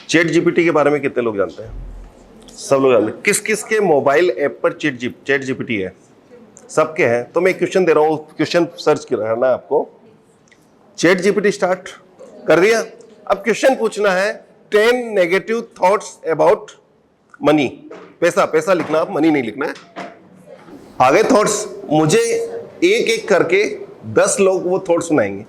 Chat GPT के बारे में कितने लोग जानते हैं? सब लोग जानते हैं। किस किस के मोबाइल ऐप पर चैट जीपीटी है? सबके हैं। तो मैं क्वेश्चन दे रहा हूँ, क्वेश्चन सर्च करना है आपको। चैट जीपीटी स्टार्ट कर दिया। अब क्वेश्चन पूछना है 10 नेगेटिव थॉट्स अबाउट मनी। पैसा पैसा लिखना, आप मनी नहीं लिखना है। आगे थॉट्स मुझे एक एक करके 10 लोग वो थॉट सुनाएंगे।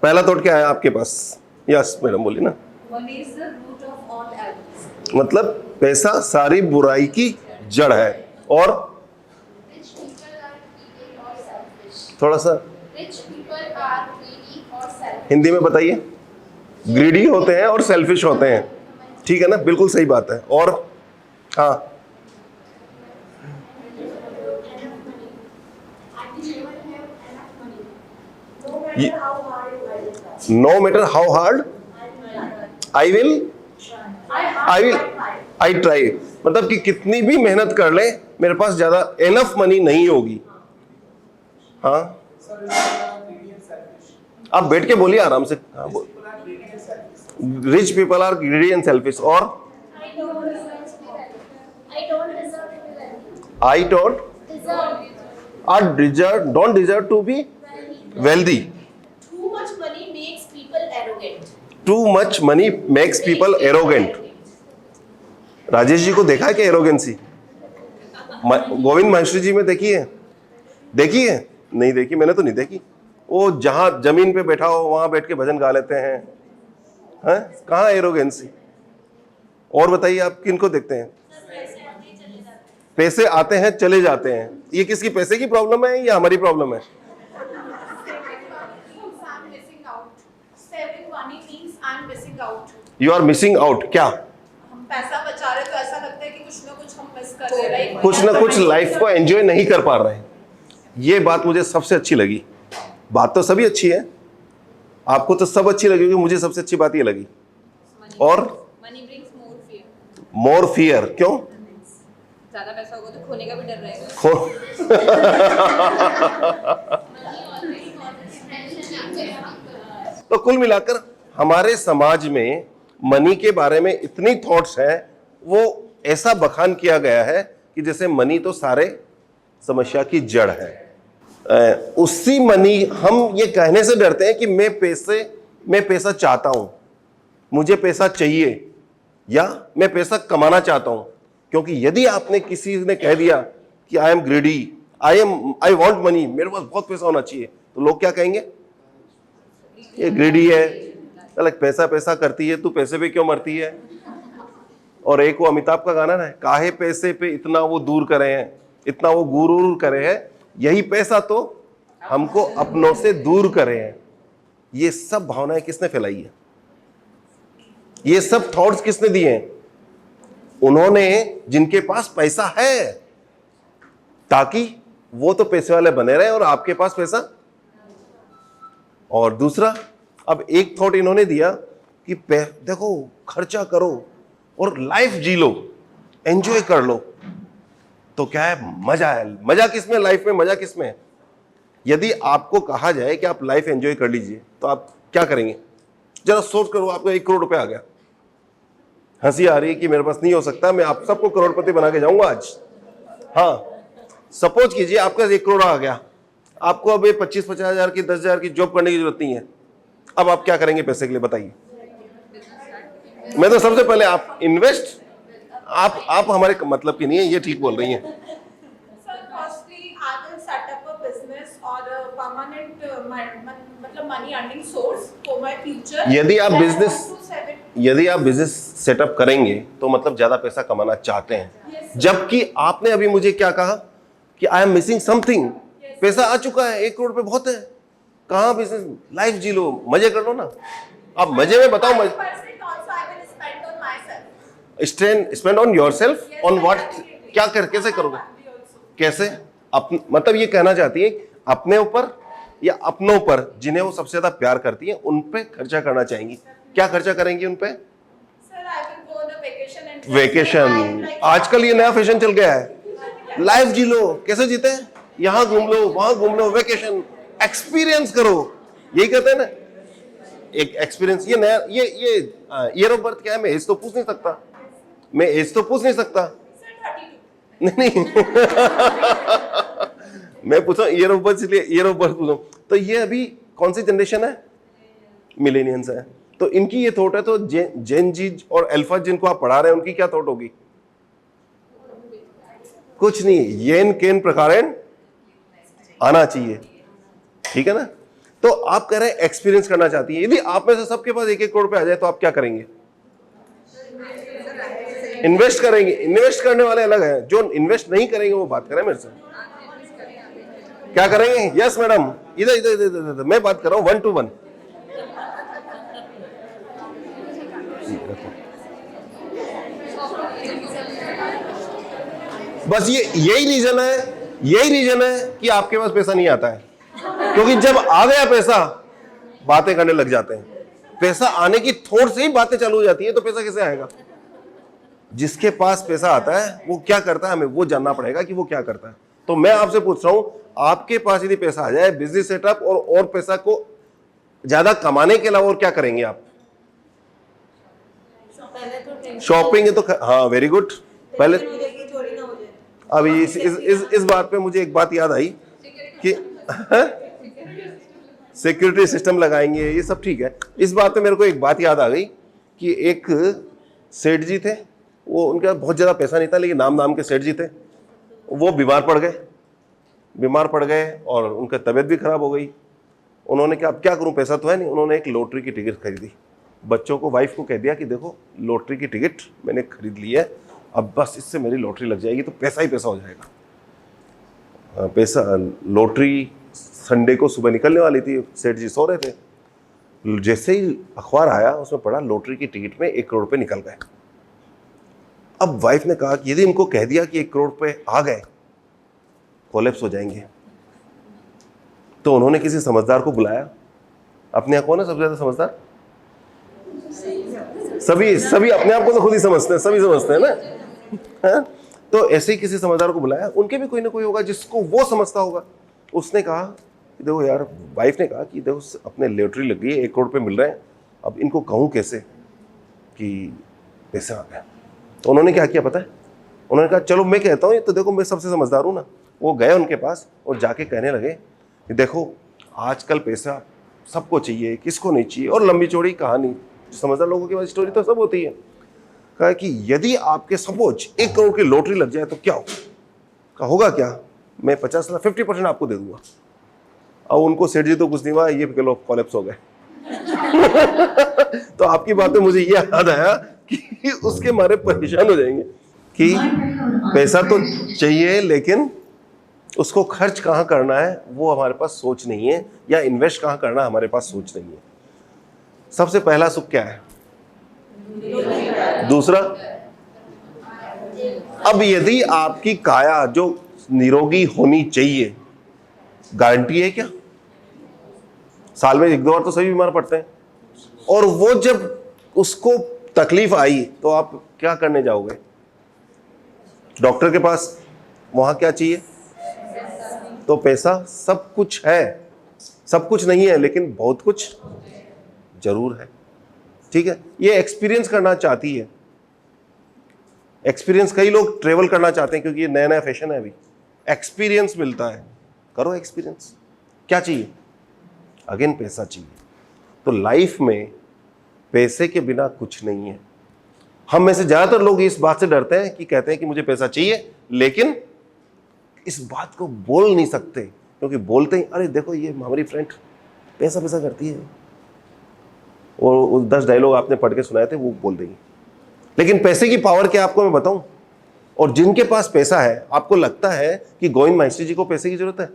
पहला थॉट क्या है आपके पास? यस मैडम बोलिए ना। Money is the root of all evils. मतलब पैसा सारी बुराई की जड़ है। और Rich people are greedy or selfish. थोड़ा सा Rich people are greedy or selfish. Hindi में बताइए। ग्रीडी होते हैं और सेल्फिश होते हैं, ठीक है ना? बिल्कुल सही बात है। और हाँ, no matter how hard I will I try. मतलब कि कितनी भी मेहनत कर ले, मेरे पास ज्यादा एनफ मनी नहीं होगी। हाँ, आप बैठ के बोलिए आराम से। हाँ, rich people are greedy and selfish. और I don't don't deserve to be wealthy. Too much money makes people arrogant. Too much money makes people arrogant. Rajesh ji को देखा है क्या एरोगेंसी? गोविंद महर्षि जी में देखी है? देखी है? नहीं देखी, मैंने तो नहीं देखी। वो जहां जमीन पे बैठा हो वहां बैठ के भजन गा लेते हैं। कहाँ एरोगेंसी? और बताइए आप किनको देखते हैं? पैसे आते हैं चले जाते हैं। ये किसकी पैसे की प्रॉब्लम है या हमारी प्रॉब्लम है? I'm missing out. Saving money means I'm missing out. You are missing out. क्या? हम पैसा बचा रहे तो ऐसा लगता है कि कुछ ना कुछ हम मिस कर रहे हैं। कुछ ना कुछ लाइफ को एंजॉय नहीं कर पा रहे हैं। ये बात मुझे सबसे अच्छी लगी। बात तो सभी अच्छी है, आपको तो सब अच्छी लगेगी, मुझे सबसे अच्छी बात ये लगी। और मनी ब्रिंग्स मोर फियर. मोर फियर। क्यों? ज्यादा पैसा होगा तो खोने का भी डर रहेगा. तो कुल मिलाकर हमारे समाज में मनी के बारे में इतनी थॉट्स हैं, वो ऐसा बखान किया गया है कि जैसे मनी तो सारे समस्या की जड़ है। उसी मनी, हम ये कहने से डरते हैं कि मैं पैसा चाहता हूं, मुझे पैसा चाहिए, या मैं पैसा कमाना चाहता हूं। क्योंकि यदि आपने किसी ने कह दिया कि I am greedy, I want money, मेरे पास बहुत पैसा होना चाहिए, तो लोग क्या कहेंगे? ये ग्रीडी है, अलग पैसा पैसा करती है, तू पैसे पे क्यों मरती है। और एक वो अमिताभ का गाना है, काहे पैसे पे इतना वो दूर करे हैं, इतना वो गुरूर करे हैं, यही पैसा तो हमको अपनों से दूर करे हैं। ये सब भावनाएं किसने फैलाई है? ये सब थॉट्स किसने दिए हैं? उन्होंने, जिनके पास पैसा है, ताकि वो तो पैसे वाले बने रहे और आपके पास पैसा। और दूसरा, अब एक थॉट इन्होंने दिया कि देखो खर्चा करो और लाइफ जी लो, एंजॉय कर लो, तो क्या है, मजा है। मजा किसमें? लाइफ में मजा किसमें है? यदि आपको कहा जाए कि आप लाइफ एंजॉय कर लीजिए, तो आप क्या करेंगे? जरा सोच करो, आपको 1 करोड़ रुपया आ गया, हंसी आ रही है कि मेरे पास नहीं हो सकता, मैं आप सबको करोड़पति बना के जाऊंगा आज। हाँ, सपोज कीजिए आपका 1 करोड़ आ गया, आपको अब 25-50 हजार की, 10 हजार की जॉब करने की जरूरत नहीं है। अब आप क्या करेंगे पैसे के लिए, बताइए? मैं तो सबसे पहले आप इन्वेस्ट, आप हमारे मतलब की नहीं है, ये ठीक बोल रही हैं। Sir, firstly, I will set up a business or a permanent मतलब money earning source for my future. यदि आप Then I business- want to save it. यदि आप बिजनेस सेटअप करेंगे तो मतलब ज्यादा पैसा कमाना चाहते हैं। जबकि आपने अभी मुझे क्या कहा कि आई एम मिसिंग समथिंग। पैसा आ चुका है, 1 करोड़ पे बहुत है, कहाँ बिजनेस? लाइफ जी लो, मजे कर लो ना। अब मजे में बताओ, 5% also I will spend on myself. Spend on your self, on what? क्या कैसे करोगे? कैसे? मतलब ये कहना चाहती है अपने ऊपर या अपनों पर, जिन्हें वो सबसे ज्यादा प्यार करती है, उन पे खर्चा करना चाहेंगी। क्या खर्चा करेंगी उन पे? Sir, I will go on a vacation and vacation. आजकल ये नया फैशन चल गया है, लाइफ जी लो। कैसे जीते हैं? यहाँ घूम लो, वहां घूम लो, वेकेशन एक्सपीरियंस करो, यही कहते हैं ना। एक एक्सपीरियंस, ये नया, ये ईयर ऑफ बर्थ क्या है, मैं एज तो पूछ नहीं सकता, मैं एज तो पूछ नहीं सकता। Sir, 32. नहीं मैं पूछा ईयर ऑफ बर्थ, इसलिए ईयर ऑफ बर्थ पूछूं। तो ये अभी कौन सी जनरेशन है? मिलेनियंस है। तो इनकी ये थॉट है, तो जेन जी और अल्फा जिनको आप पढ़ा रहे हैं उनकी क्या थॉट होगी? कुछ नहीं, येन केन प्रकारेण आना चाहिए, ठीक है ना। तो आप कह रहे हैं एक्सपीरियंस करना चाहती है। यदि आप में से सबके पास 1-1 करोड़ पे आ जाए तो आप क्या करेंगे? इन्वेस्ट करेंगे। इन्वेस्ट करने वाले अलग हैं, जो इन्वेस्ट नहीं करेंगे वो बात करें मेरे से। क्या करेंगे? यस मैडम, इधर इधर इधर इधर मैं बात कर रहा हूं 1 to 1। बस यही रीजन है कि आपके पास पैसा नहीं आता है, क्योंकि जब आ गया पैसा बातें करने लग जाते हैं। पैसा आने की थोड़ से ही बातें चालू हो जाती है, तो पैसा कैसे आएगा? जिसके पास पैसा आता है वो क्या करता है, हमें वो जानना पड़ेगा कि वो क्या करता है। तो मैं आपसे पूछ रहा हूं, आपके पास यदि पैसा आ जाए, बिजनेस सेटअप और पैसा को ज्यादा कमाने के अलावा और क्या करेंगे आप? शॉपिंग है तो हाँ, वेरी गुड। पहले अभी इस बात पे मुझे एक बात याद आई कि सिक्योरिटी सिस्टम लगाएंगे, ये सब ठीक है। इस बात पे मेरे को एक बात याद आ गई कि एक सेठ जी थे, वो उनका बहुत ज़्यादा पैसा नहीं था, लेकिन नाम के सेठ जी थे। वो बीमार पड़ गए और उनका तबीयत भी खराब हो गई। उन्होंने कहा अब क्या करूं, पैसा तो है नहीं। उन्होंने एक लॉटरी की टिकट खरीदी। बच्चों को, वाइफ को कह दिया कि देखो लॉटरी की टिकट मैंने खरीद ली है, अब बस इससे मेरी लॉटरी लग जाएगी तो पैसा ही पैसा हो जाएगा। पैसा, लॉटरी संडे को सुबह निकलने वाली थी, सेठ जी सो रहे थे। जैसे ही अखबार आया उसमें पढ़ा लॉटरी की टिकट में 1 करोड़ रुपए निकल गए। अब वाइफ ने कहा कि यदि इनको कह दिया कि 1 करोड़ रुपए आ गए, कोलैप्स हो जाएंगे। तो उन्होंने किसी समझदार को बुलाया। अपने आप कौन है सबसे ज्यादा समझदार? सभी अपने आप को तो खुद ही समझते हैं, सभी समझते हैं ना। है? तो ऐसे ही किसी समझदार को बुलाया, उनके भी कोई ना कोई होगा जिसको वो समझता होगा। उसने कहा कि देखो यार, वाइफ ने कहा कि देखो अपने लॉटरी लग गई है, 1 करोड़ रुपए मिल रहे हैं, अब इनको कहूँ कैसे कि पैसे आ गए। तो उन्होंने क्या किया पता है? उन्होंने कहा चलो मैं कहता हूँ, ये तो देखो मैं सबसे समझदार हूँ ना। वो गए उनके पास और जाके कहने लगे कि देखो आजकल पैसा सबको चाहिए, किसको नहीं चाहिए, और लंबी चौड़ी कहानी, समझदार लोगों के पास स्टोरी तो सब होती है। कहा कि यदि आपके सपोज 1 करोड़ की लॉटरी लग जाए तो क्या होगा? कहा होगा क्या, मैं 50% आपको दे दूंगा। अब उनको सेठ जी तो कुछ नहीं हुआ, ये लोग कोलैप्स हो गए। तो आपकी बात में मुझे ये याद आया कि उसके मारे परेशान हो जाएंगे कि पैसा तो चाहिए, लेकिन उसको खर्च कहाँ करना है वो हमारे पास सोच नहीं है, या इन्वेस्ट कहाँ करना हमारे पास सोच नहीं है। सबसे पहला सुख क्या है? दूसरा, अब यदि आपकी काया जो निरोगी होनी चाहिए, गारंटी है क्या? साल में 1-2 बार तो सभी बीमार पड़ते हैं, और वो जब उसको तकलीफ आई तो आप क्या करने जाओगे? डॉक्टर के पास। वहां क्या चाहिए? तो पैसा। सब कुछ है, सब कुछ नहीं है, लेकिन बहुत कुछ जरूर है, ठीक है। ये एक्सपीरियंस करना चाहती है। एक्सपीरियंस, कई लोग ट्रेवल करना चाहते हैं क्योंकि ये नया नया फैशन है, अभी एक्सपीरियंस मिलता है, करो एक्सपीरियंस। क्या चाहिए? अगेन पैसा चाहिए। तो लाइफ में पैसे के बिना कुछ नहीं है। हम में से ज्यादातर लोग इस बात से डरते हैं कि कहते हैं कि मुझे पैसा चाहिए, लेकिन इस बात को बोल नहीं सकते, क्योंकि बोलते ही अरे देखो ये हमारी फ्रेंड पैसा पैसा करती है, और 10 डायलॉग आपने पढ़ के सुनाए थे वो बोल देंगे। लेकिन पैसे की पावर क्या आपको मैं बताऊं? और जिनके पास पैसा है, आपको लगता है कि गोविंद माहेश्वरी जी को पैसे की जरूरत है,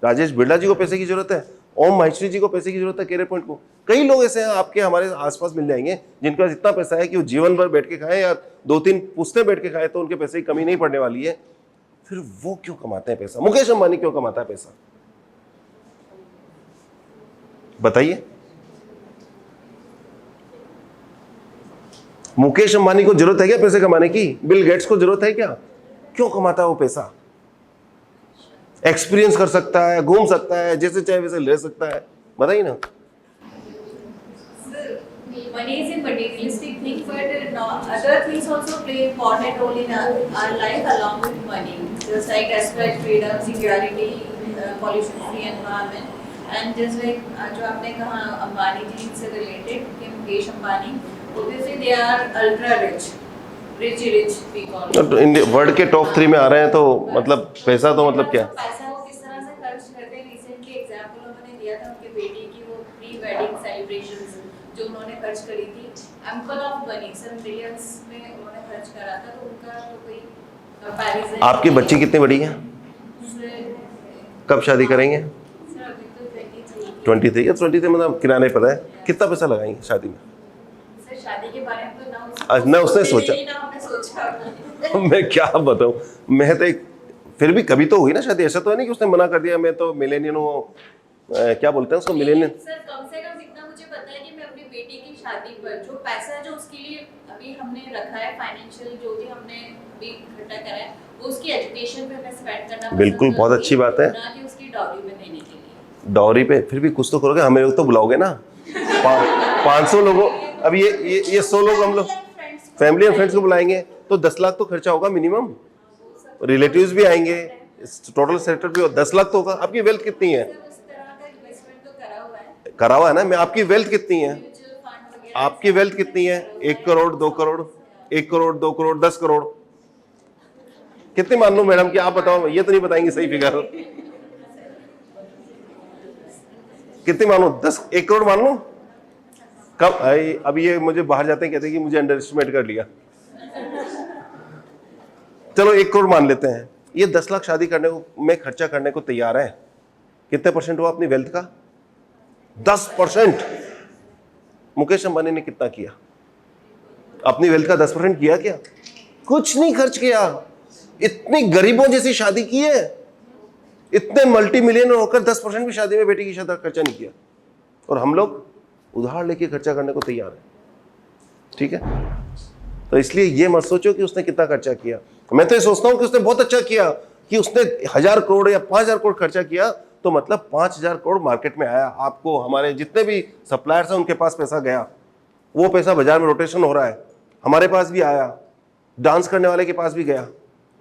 राजेश बिरला जी को पैसे की जरूरत है, ओम माहेश्वरी जी को पैसे की जरूरत है, कैरियर पॉइंट को? कई लोग ऐसे हैं आपके हमारे आसपास मिल जाएंगे जिनके पास इतना पैसा है कि वो जीवन भर बैठ के खाए या 2-3 पुश्ते बैठ के खाए तो उनके पैसे की कमी नहीं पड़ने वाली है। फिर वो क्यों कमाते हैं पैसा? मुकेश अंबानी क्यों कमाता है पैसा? बताइए। मुकेश अंबानी को जरूरत है क्या पैसे कमाने की? बिल गेट्स को जरूरत है क्या? क्यों कमाता है वो पैसा? एक्सपीरियंस कर सकता है, घूम सकता है, जैसे चाहे वैसे ले सकता है। बताइए ना। money is a materialistic thing, but other things also play important role in our life along with money. Just like respect, freedom, security, pollution-free environment, and just like जो आपने कहा अंबानी जी से related कि Mukesh Ambani, obviously they are ultra rich we call it. World के top 3 में आ रहे हैं, तो मतलब पैसा तो मतलब क्या? पैसा वो किस तरह से खर्च करते हैं? रिसेंटली एग्जांपल उन्होंने दिया था उनके बेटी की वो प्री वेडिंग सेलिब्रेशंस जो उन्होंने खर्च करी थी, ample of money, sir millions में उन्होंने खर्च करा था, तो उनका तो कोई कंपैरिजन। आपकी बच्ची कितनी बड़ी है? कब शादी करेंगे? सर अभी तो 23 या 23 मतलब किराने पर है। कितना पैसा लगाएंगे शादी में? सर शादी के बारे में तो ना उसने सोचा। ना हमने सोचा। मैं क्या बताऊं, मैं तो एक फिर भी कभी तो हुई ना शादी, ऐसा तो है नहीं कि उसने मना कर दिया मैं तो मिलेनियन हूँ, क्या बोलते हैं उसको मिलेनियन। सर कम से कम इतना मुझे पता है कि मैं अपनी बेटी की शादी पर जो पैसा है जो उसके लिए अभी हमने रखा है, फाइनेंशियल जो भी हमने अभी इकट्ठा करा है, वो उसकी एजुकेशन पे मैं स्पेंड करना पसंद बिल्कुल, बहुत करूंगी, अच्छी बात है। ना कि उसकी डॉरी पे देने के लिए। डॉरी पे फिर भी कुछ तो करोगे, हमें लोग तो बुलाओगे ना। 500 लोगों, अब ये 100 लोग हम लोग फैमिली एंड फ्रेंड्स को बुलाएंगे तो 10 लाख तो खर्चा होगा मिनिमम। रिलेटिव्स भी आएंगे, टोटल सेक्टर भी 10 लाख तो होगा। आपकी वेल्थ कितनी है? उस तरह का इन्वेस्टमेंट तो करा हुआ है ना। मैं आपकी वेल्थ कितनी है? म्यूचुअल फंड वगैरह। आपकी वेल्थ कितनी है? 1 करोड़, 2 करोड़, 1 करोड़, 2 करोड़, 10 करोड़, कितनी मान लूं मैडम? कि आप बताओ, ये तो नहीं बताएंगे सही फिगर। कितनी मानूं? 1 करोड़ मान लूं? कब? अब ये मुझे बाहर जाते हैं कहते हैं कि मुझे अंडर एस्टिमेट कर लिया। चलो 1 करोड़ मान लेते हैं। ये 10 लाख शादी करने को में खर्चा करने को तैयार है। कितने परसेंट हुआ अपनी वेल्थ का? 10%। मुकेश अंबानी ने कितना किया? अपनी वेल्थ का 10% किया क्या? कुछ नहीं खर्च किया। इतनी गरीबों जैसी शादी की है, इतने मल्टी मिलियनर होकर 10% भी शादी में बेटी की शादी खर्चा नहीं किया। और हम लोग उधार लेके खर्चा करने को तैयार है। ठीक है, तो इसलिए ये मत सोचो कि उसने कितना खर्चा किया। मैं तो ये सोचता हूं कि उसने बहुत अच्छा किया कि उसने 1000 करोड़ या 5000 करोड़ खर्चा किया, तो मतलब 5000 करोड़ मार्केट में आया। आपको हमारे जितने भी सप्लायर्स हैं उनके पास पैसा गया, वो पैसा बाजार में रोटेशन हो रहा है, हमारे पास भी आया, डांस करने वाले के पास भी गया।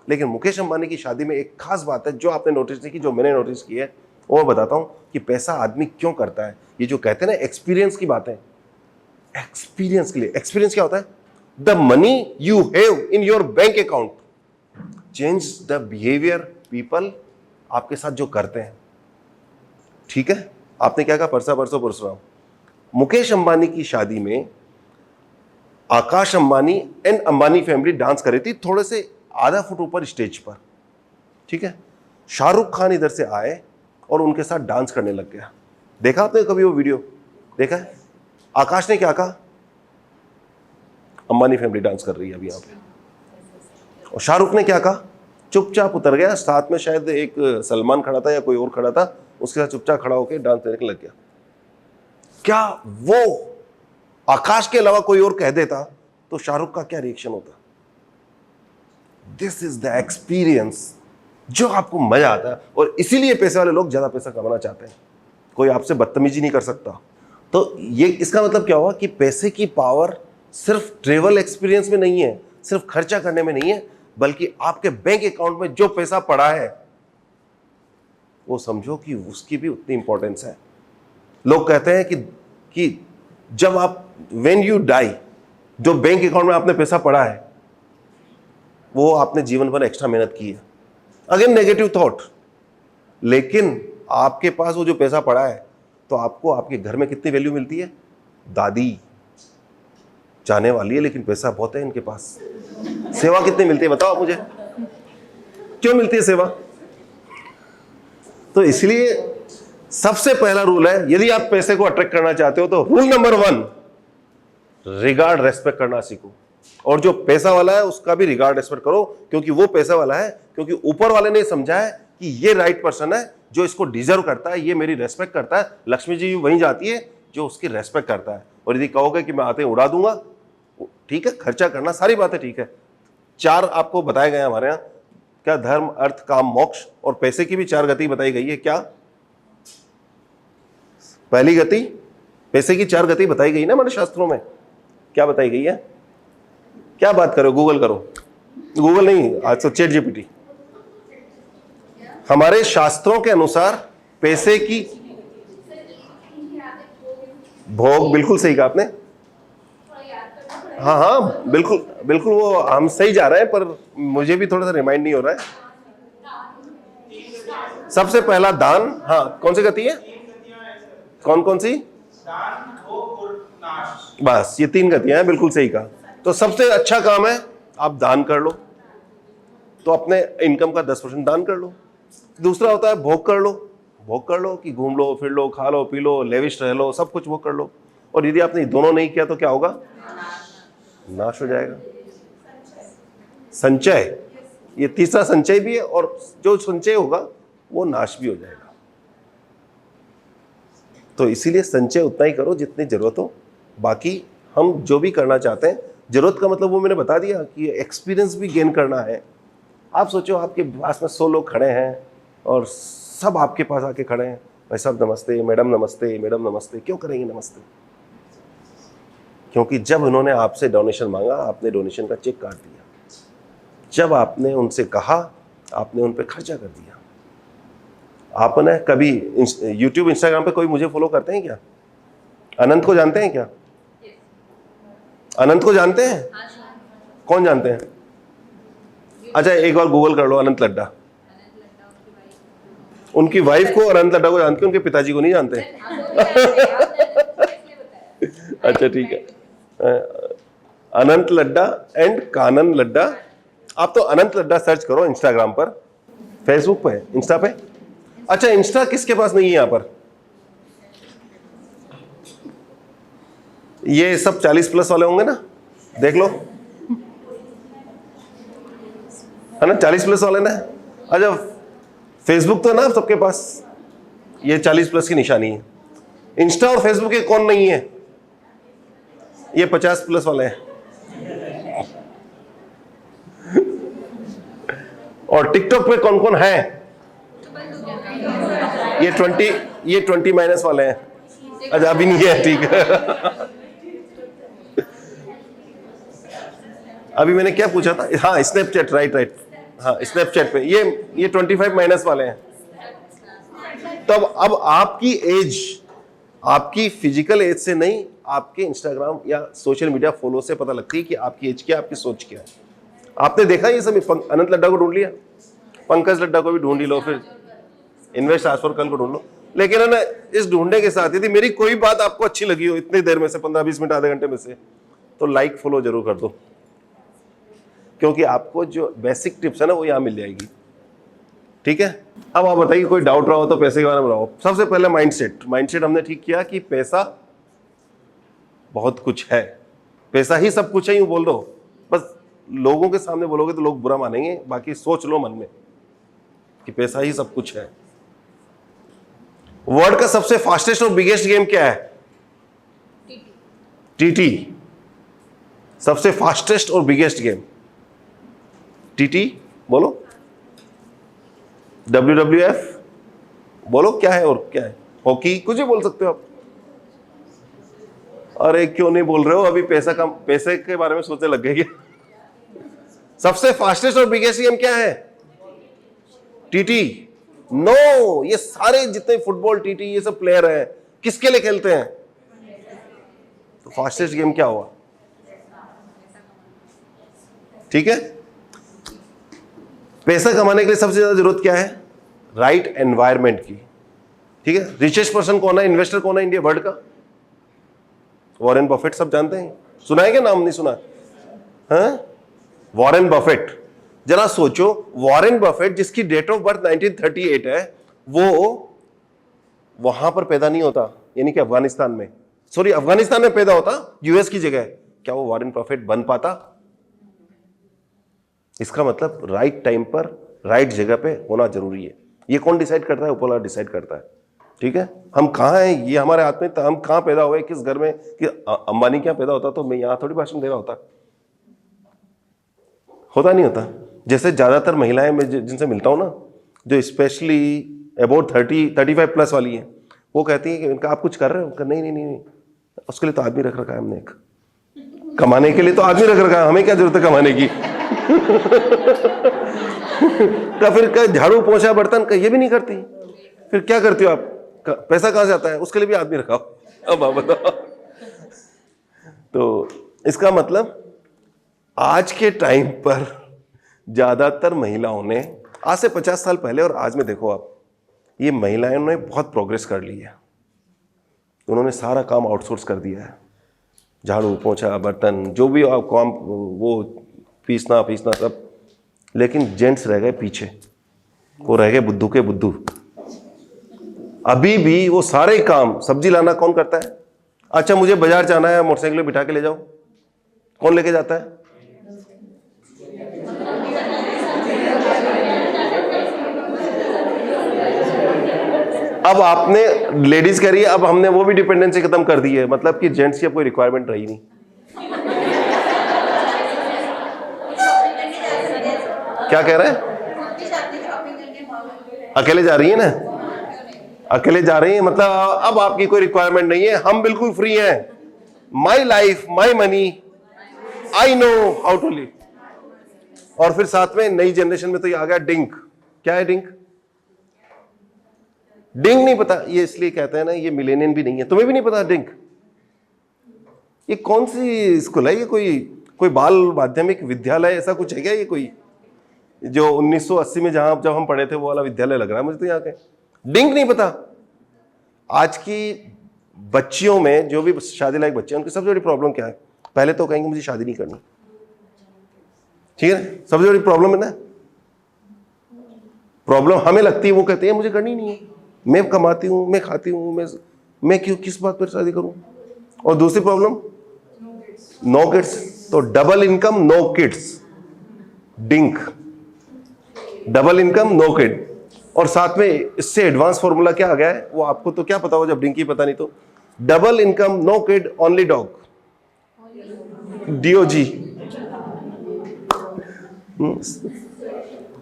लेकिन मुकेश अंबानी की शादी में एक खास बात है जो आपने नोटिस नहीं की, जो मैंने नोटिस की है, वो मैं बताता हूं कि पैसा आदमी क्यों करता है। ये जो कहते हैं ना एक्सपीरियंस की बातें, एक्सपीरियंस के लिए, एक्सपीरियंस क्या होता है? The money you have in your bank account change the behaviour people आपके साथ जो करते हैं। ठीक है, आपने क्या कहा? परसों पुरस रहा हूं। मुकेश अंबानी की शादी में Akash Ambani and Ambani family dance कर रही थी थोड़े से आधा फुट ऊपर स्टेज पर। ठीक है, शाहरुख खान इधर से आए और उनके साथ डांस करने लग गया। देखा आपने कभी वो वीडियो? देखा है? आकाश ने क्या कहा? अंबानी फैमिली डांस कर रही है अभी यहाँ पे। और शाहरुख ने क्या कहा? चुपचाप उतर गया। साथ में शायद एक सलमान खड़ा था या कोई और खड़ा था, उसके साथ चुपचाप खड़ा होकर डांस करने लग गया। क्या वो आकाश के अलावा कोई और कह देता तो शाहरुख का क्या रिएक्शन होता? दिस इज द एक्सपीरियंस जो आपको मजा आता है, और इसीलिए पैसे वाले लोग ज्यादा पैसा कमाना चाहते हैं। कोई आपसे बदतमीजी नहीं कर सकता। तो ये इसका मतलब क्या हुआ कि पैसे की पावर सिर्फ ट्रेवल एक्सपीरियंस में नहीं है, सिर्फ खर्चा करने में नहीं है, बल्कि आपके बैंक अकाउंट में जो पैसा पड़ा है वो समझो कि उसकी भी उतनी इंपॉर्टेंस है। लोग कहते हैं कि जब आप व्हेन यू डाई, जो बैंक अकाउंट में आपने पैसा पड़ा है वो आपने जीवन भर एक्स्ट्रा मेहनत की है। अगेन नेगेटिव थॉट, लेकिन आपके पास वो जो पैसा पड़ा है तो आपको आपके घर में कितनी वैल्यू मिलती है? दादी जाने वाली है लेकिन पैसा बहुत है इनके पास। सेवा कितनी मिलती है बताओ मुझे? क्यों मिलती है सेवा? तो इसलिए सबसे पहला रूल है, यदि आप पैसे को अट्रैक्ट करना चाहते हो तो रूल नंबर 1, रिगार्ड रेस्पेक्ट करना सीखो। और जो पैसा वाला है उसका भी रिगार्ड रेस्पेक्ट करो, क्योंकि वो पैसा वाला है, क्योंकि ऊपर वाले ने समझा है कि ये राइट पर्सन है जो इसको डिजर्व करता है, ये मेरी रेस्पेक्ट करता है। लक्ष्मी जी वहीं जाती है जो उसकी रेस्पेक्ट करता है। और यदि कहोगे कि मैं आते उड़ा दूंगा, ठीक है, खर्चा करना, सारी बातें ठीक है। 4 आपको बताए गए हमारे यहाँ, क्या? धर्म, अर्थ, काम, मोक्ष, और पैसे की भी 4 गति बताई गई है। क्या? पहली गति, पैसे की 4 गति बताई गई ना हमारे शास्त्रों में। क्या बताई गई है? क्या बात करो, गूगल करो। गूगल नहीं, आज तो चैट जीपीटी। हमारे शास्त्रों के अनुसार पैसे की भोग, बिल्कुल सही कहा आपने। हाँ हाँ बिल्कुल बिल्कुल, वो हम सही जा रहे हैं, पर मुझे भी थोड़ा सा रिमाइंड नहीं हो रहा है। सबसे पहला दान, हाँ कौन सी गति है? कौन कौन सी? बस ये 3 गतियां हैं, बिल्कुल सही कहा। तो सबसे अच्छा काम है आप दान कर लो, तो अपने इनकम का 10% दान कर लो। दूसरा होता है भोग कर लो। भोग कर लो कि घूम लो, फिर लो, खा लो, पी लो, लेविश रह लो, सब कुछ भोग कर लो। और यदि आपने दोनों नहीं किया तो क्या होगा? नाश हो जाएगा। संचय, ये तीसरा संचय भी है, और जो संचय होगा वो नाश भी हो जाएगा। तो इसीलिए संचय उतना ही करो जितनी जरूरत हो। बाकी हम जो भी करना चाहते हैं, जरूरत का मतलब वो मैंने बता दिया कि एक्सपीरियंस भी गेन करना है। आप सोचो आपके पास में 100 लोग खड़े हैं और सब आपके पास आके खड़े हैं, भाई साहब नमस्ते, मैडम नमस्ते, मैडम नमस्ते। क्यों करेंगे नमस्ते? क्योंकि जब उन्होंने आपसे डोनेशन मांगा, आपने डोनेशन का चेक काट दिया। जब आपने उनसे कहा, आपने उन पर खर्चा कर दिया। आपने कभी यूट्यूब इंस्टाग्राम पे कोई मुझे फॉलो करते हैं क्या? अनंत को जानते हैं क्या? अनंत को जानते हैं? कौन जानते हैं? अच्छा एक बार गूगल कर लो, अनंत लड्डा। उनकी वाइफ को और अनंत लड्डा को जानते हैं, उनके पिताजी को नहीं जानते? अच्छा ठीक है। अनंत लड्डा एंड कानन लड्डा। आप तो अनंत लड्डा सर्च करो इंस्टाग्राम पर, फेसबुक पे, इंस्टा पे। अच्छा इंस्टा किसके पास नहीं है यहां पर? ये सब 40+ वाले होंगे ना, देख लो, है ना? 40+ वाले ना। अच्छा फेसबुक तो ना सबके पास, ये 40+ की निशानी है। इंस्टा और फेसबुक के कौन नहीं है? ये 50+ वाले हैं। और टिकटॉक पे कौन कौन है? ये 20 वाले हैं। अच्छा अभी नहीं है, ठीक है। अभी मैंने क्या पूछा था? हाँ स्नैपचैट, राइट। हाँ स्नैपचैट पे ये 25 वाले हैं। तब अब आपकी एज, आपकी फिजिकल एज से नहीं, आपके इंस्टाग्राम या सोशल मीडिया फॉलो से पता लगती है कि आपकी एज क्या, आपकी सोच क्या है। आपने देखा ये सब? अनंत लड्डा को ढूंढ लिया, पंकज लड्डा को भी ढूंढ ही लो, फिर इन्वेस्ट आज फॉर कल को ढूंढ लो। लेकिन है ना, इस ढूंढने के साथ यदि मेरी कोई बात आपको अच्छी लगी हो इतनी देर में से, 15-20 मिनट, आधे घंटे में से, तो लाइक फॉलो जरूर कर दो, क्योंकि आपको जो बेसिक टिप्स है ना वो यहां मिल जाएगी। ठीक है, अब आप बताइए कोई डाउट रहा हो तो पैसे के बारे में रहो। सबसे पहले माइंडसेट हमने ठीक किया कि पैसा बहुत कुछ है, पैसा ही सब कुछ है, यूं बोल दो। बस लोगों के सामने बोलोगे तो लोग बुरा मानेंगे, बाकी सोच लो मन में कि पैसा ही सब कुछ है। वर्ल्ड का सबसे फास्टेस्ट और बिगेस्ट गेम क्या है? टीटी। सबसे फास्टेस्ट और बिगेस्ट गेम टीटी। बोलो WWF बोलो, क्या है? और क्या है? हॉकी, कुछ भी बोल सकते हो आप। अरे क्यों नहीं बोल रहे हो? अभी पैसे के बारे में सोचने लग गए क्या? सबसे फास्टेस्ट और बिगेस्ट गेम क्या है? टीटी। नो, ये सारे जितने फुटबॉल, टीटी, ये सब प्लेयर हैं, किसके लिए खेलते हैं? तो फास्टेस्ट गेम क्या हुआ? ठीक है, पैसा कमाने के लिए सबसे ज्यादा जरूरत क्या है? राइट एनवायरमेंट की। ठीक है, रिचेस्ट पर्सन कौन है, इन्वेस्टर कौन है इंडिया वर्ल्ड का? वॉरेन बफेट, सब जानते हैं, सुना है क्या? नाम नहीं सुना? हाँ, वॉरेन बफेट। जरा सोचो, वॉरेन बफेट जिसकी डेट ऑफ बर्थ 1938 है, वो वहां पर पैदा नहीं होता, यानी कि अफगानिस्तान में, सॉरी अफगानिस्तान में पैदा होता, यूएस की जगह, क्या वो वॉरेन बफेट बन पाता? इसका मतलब राइट टाइम पर राइट जगह पे होना जरूरी है। ये कौन डिसाइड करता है? ऊपर वाला डिसाइड करता है। ठीक है, हम कहाँ हैं ये हमारे हाथ में, तो हम कहाँ पैदा हुए, किस घर में, कि अंबानी क्या पैदा होता तो मैं यहां थोड़ी भाषण दे रहा होता नहीं होता। जैसे ज्यादातर महिलाएं मैं जिनसे मिलता हूं ना, जो स्पेशली अबाउट 35+ वाली हैं, वो कहती हैं कि इनका आप कुछ कर रहे हो? नहीं, उसके लिए तो आदमी रख रखा है हमने एक। कमाने के लिए तो आदमी रख रखा है, हमें क्या जरूरत है कमाने की। का फिर झाड़ू पोछा बर्तन का ये भी नहीं करती, फिर क्या करती हो आप? पैसा कहां से आता है? उसके लिए भी आदमी रखाओ। अब आप बताओ। तो इसका मतलब आज के टाइम पर ज्यादातर महिलाओं ने, आज से 50 साल पहले और आज में देखो आप, ये महिलाओं ने बहुत प्रोग्रेस कर ली है। उन्होंने सारा काम आउटसोर्स कर दिया है, झाड़ू पोछा बर्तन जो भी आप काम, वो पीसना सब। लेकिन जेंट्स रह गए पीछे, वो रह गए बुद्धू के बुद्धू। अभी भी वो सारे काम, सब्जी लाना कौन करता है? अच्छा मुझे बाजार जाना है, मोटरसाइकिल में बिठा के ले जाओ, कौन लेके जाता है? अब आपने, लेडीज कह रही है अब हमने वो भी डिपेंडेंसी खत्म कर दी है, मतलब कि जेंट्स की अब कोई रिक्वायरमेंट रही नहीं। क्या कह रहे हैं? अकेले जा रही है ना, अकेले जा रही है, मतलब अब आपकी कोई रिक्वायरमेंट नहीं है, हम बिल्कुल फ्री हैं। My life my money, I know how to live. और फिर साथ में नई जनरेशन में तो ये आ गया डिंक। क्या है डिंक? डिंक नहीं पता, ये इसलिए कहते हैं ना, ये मिलेनियन भी नहीं है, तुम्हें भी नहीं पता डिंक? ये कौन सी स्कूल है? ये कोई बाल माध्यमिक विद्यालय ऐसा कुछ है क्या? ये कोई जो 1980 में जब हम पढ़े थे वो वाला विद्यालय लग रहा है मुझे तो यहाँ के। डिंक नहीं पता? आज की बच्चियों में जो भी शादी लायक बच्चे हैं, उनकी सबसे बड़ी प्रॉब्लम क्या है? पहले तो कहेंगे मुझे शादी नहीं करनी, ठीक है, सबसे बड़ी प्रॉब्लम है ना। प्रॉब्लम हमें लगती है, वो कहते हैं मुझे करनी नहीं है, मैं कमाती हूं, मैं खाती हूं, मैं क्यों, किस बात पर शादी करूं? और दूसरी प्रॉब्लम नो किड्स, तो double income no kids, DINK, double income no kid. और साथ में इससे एडवांस फॉर्मूला क्या आ गया है वो आपको तो क्या पता हो, जब डिंक ही पता नहीं तो। Double income no kid only dog, DOG।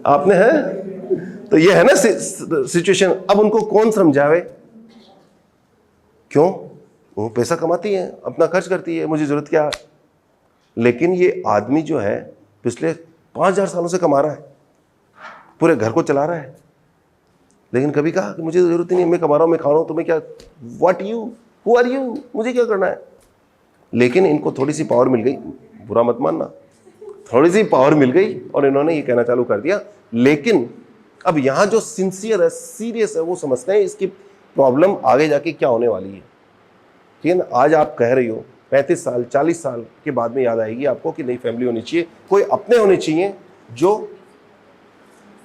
आपने है, तो ये है ना सिचुएशन। अब उनको कौन समझावे? क्यों? वो पैसा कमाती है, अपना खर्च करती है, मुझे जरूरत क्या? लेकिन ये आदमी जो है पिछले 5000 सालों से कमा रहा है, पूरे घर को चला रहा है, लेकिन कभी कहा कि मुझे जरूरत नहीं है, मैं कमा रहा हूं, मैं खा रहा हूं, तुम्हें क्या? What you, who are you, मुझे क्या करना है? लेकिन इनको थोड़ी सी पावर मिल गई, बुरा मत मानना, थोड़ी सी पावर मिल गई और इन्होंने ये कहना चालू कर दिया। लेकिन अब यहां जो सिंसियर है, सीरियस है, वो समझते हैं इसकी प्रॉब्लम आगे जाके क्या होने वाली है, ठीक है ना। आज आप कह रही हो 35 साल 40 साल के बाद में याद आएगी आपको कि नई फैमिली होनी चाहिए, कोई अपने होने चाहिए जो,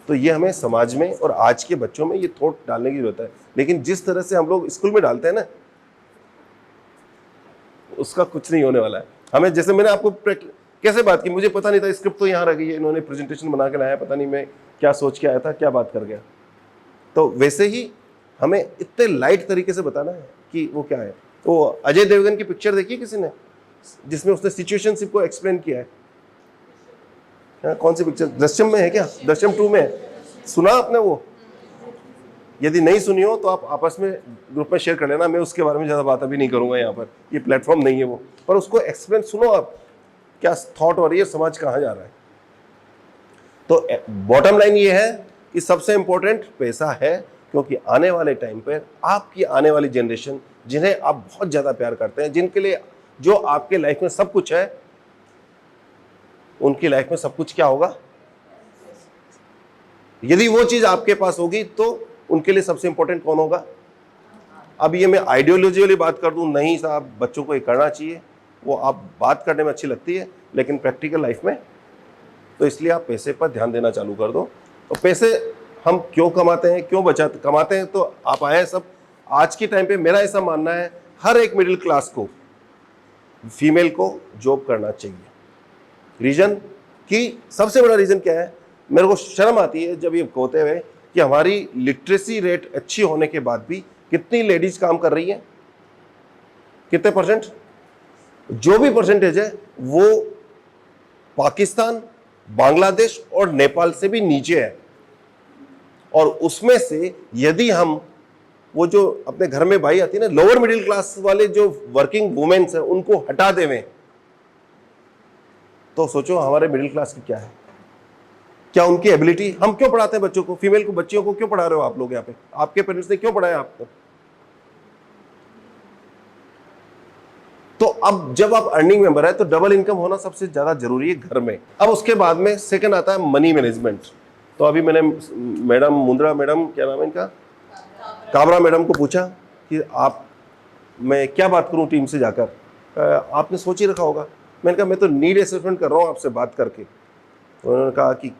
तो ये हमें समाज में और आज के बच्चों में ये थॉट डालने की जरूरत है। लेकिन जिस तरह से हम लोग स्कूल में डालते हैं ना, उसका कुछ नहीं होने वाला है। हमें, जैसे मैंने आपको कैसे बात की, मुझे पता नहीं था, स्क्रिप्ट तो यहाँ रह गई है, इन्होंने प्रेजेंटेशन बना के लाया, पता नहीं मैं क्या सोच के आया था, क्या बात कर गया। तो वैसे ही हमें इतने लाइट तरीके से बताना है कि वो क्या है। तो अजय देवगन की पिक्चर देखी किसी ने, जिसमें उसने सिचुएशनशिप को एक्सप्लेन किया है? कौन सी पिक्चर? दृश्यम में है क्या? दृश्यम 2 में सुना आपने वो? यदि नहीं सुनी हो तो आप आपस में ग्रुप में शेयर कर लेना, मैं उसके बारे में ज़्यादा बात अभी नहीं करूंगा, यहाँ पर ये प्लेटफॉर्म नहीं है वो, पर उसको एक्सप्लेन सुनो आप, क्या थॉट हो रही है, समाज कहाँ जा रहा है। तो बॉटम लाइन ये है कि सबसे इंपॉर्टेंट पैसा है, क्योंकि आने वाले टाइम पर आपकी आने वाली जनरेशन, जिन्हें आप बहुत ज़्यादा प्यार करते हैं, जिनके लिए जो आपके लाइफ में सब कुछ है, उनकी लाइफ में सब कुछ क्या होगा? यदि वो चीज आपके पास होगी तो उनके लिए सबसे इंपॉर्टेंट कौन होगा? अब ये मैं आइडियोलॉजी वाली बात कर दूं, नहीं साहब, बच्चों को ये करना चाहिए, वो आप बात करने में अच्छी लगती है, लेकिन प्रैक्टिकल लाइफ में, तो इसलिए आप पैसे पर ध्यान देना चालू कर दो। तो पैसे हम क्यों कमाते हैं, क्यों कमाते हैं? तो आप आए सब, आज के टाइम पे मेरा ऐसा मानना है, हर एक मिडिल क्लास को, फीमेल को जॉब करना चाहिए। रीजन कि सबसे बड़ा रीजन क्या है, मेरे को शर्म आती है जब ये कहते हुए कि हमारी लिटरेसी रेट अच्छी होने के बाद भी कितनी लेडीज काम कर रही है, कितने परसेंट? जो भी परसेंटेज है वो पाकिस्तान, बांग्लादेश और नेपाल से भी नीचे है। और उसमें से यदि हम वो जो अपने घर में भाई आती है ना, लोअर मिडिल क्लास वाले जो वर्किंग वुमेन्स हैं, उनको हटा देवें, तो सोचो हमारे मिडिल क्लास की क्या है, क्या उनकी एबिलिटी। हम क्यों पढ़ाते हैं बच्चों को, फीमेल को, बच्चियों को क्यों पढ़ा रहे हो आप लोग यहाँ पे, आपके पेरेंट्स ने क्यों पढ़ाया आपको? तो अब जब आप अर्निंग मेंबर है तो डबल इनकम होना सबसे ज्यादा जरूरी है घर में। अब उसके बाद में सेकंड आता है मनी मैनेजमेंट। तो अभी मैंने मैडम मुंद्रा मैडम, क्या नाम है इनका, काबरा मैडम को पूछा कि आप, मैं क्या बात करूं टीम से जाकर, आपने सोच ही रखा होगा। मैंने कहा मैं तो नीड असेसमेंट कर रहा हूं आपसे बात करके। तो उन्होंने कहा कि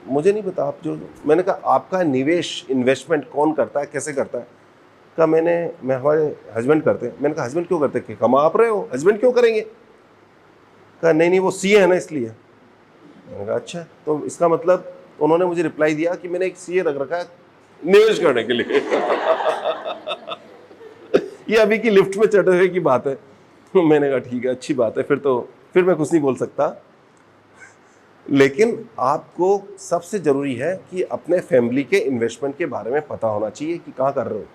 मुझे नहीं पता आप जो, मैंने कहा आपका निवेश इन्वेस्टमेंट कौन करता है, कैसे करता है? कहा मैं हमारे हस्बैंड करते हैं। मैंने कहा हस्बैंड क्यों करते हैं, कमा आप रहे हो, हस्बैंड क्यों करेंगे? कहा नहीं वो सीए है ना इसलिए। मैंने कहा अच्छा, तो इसका मतलब उन्होंने मुझे रिप्लाई दिया कि मैंने एक सीए रख रखा है निवेश करने के लिए। ये अभी की लिफ्ट में चढ़े हुए की बात है। मैंने कहा ठीक है, अच्छी बात है, फिर मैं कुछ नहीं बोल सकता। लेकिन आपको सबसे जरूरी है कि अपने फैमिली के इन्वेस्टमेंट के बारे में पता होना चाहिए कि कहाँ कर रहे हो।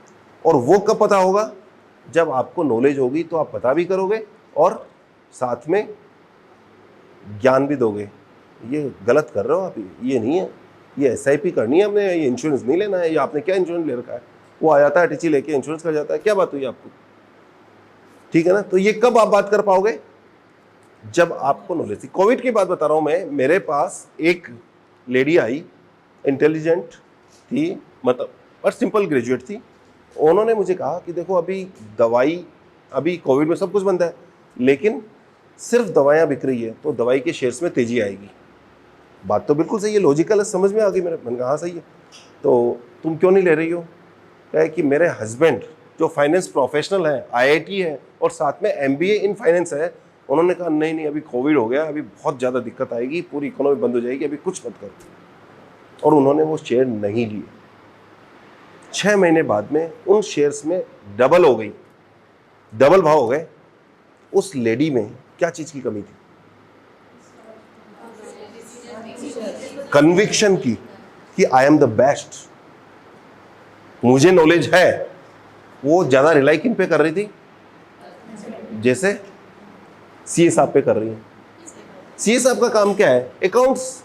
और वो कब पता होगा, जब आपको नॉलेज होगी तो आप पता भी करोगे और साथ में ज्ञान भी दोगे। ये गलत कर रहे हो आप, ये नहीं है, ये SIP करनी है हमने, ये इंश्योरेंस नहीं लेना है। ये आपने क्या इंश्योरेंस ले रखा है, वो आ जाता है टीची लेके इंश्योरेंस कर जाता है, क्या बात हुई आपको? ठीक है ना। तो ये कब आप बात कर पाओगे, जब आपको नॉलेज थी। कोविड की बात बता रहा हूं मैं, मेरे पास एक लेडी आई, इंटेलिजेंट थी, मतलब और सिंपल ग्रेजुएट थी। उन्होंने मुझे कहा कि देखो अभी दवाई, अभी कोविड में सब कुछ बंद है, लेकिन सिर्फ दवाइयाँ बिक रही है तो दवाई के शेयर्स में तेजी आएगी। बात तो बिल्कुल सही है, लॉजिकल है, समझ में आ गई। मैंने कहा हाँ सही है, तो तुम क्यों नहीं ले रही हो? क्या है कि मेरे हस्बैंड जो फाइनेंस प्रोफेशनल है, IIT है और साथ में MBA इन फाइनेंस है, उन्होंने कहा नहीं अभी कोविड हो गया, अभी बहुत ज़्यादा दिक्कत आएगी, पूरी इकोनॉमी बंद हो जाएगी, अभी कुछ मत करो। और उन्होंने वो शेयर नहीं लिए। 6 महीने बाद में उन शेयर्स में डबल हो गई, डबल भाव हो गए। उस लेडी में क्या चीज़ की कमी थी? कन्विक्शन की, कि आई एम द बेस्ट, मुझे नॉलेज है। वो ज़्यादा रिलाई किन पे कर रही थी? जैसे सीए साहब पे कर रही है। सीए साहब का काम क्या है? अकाउंट्स।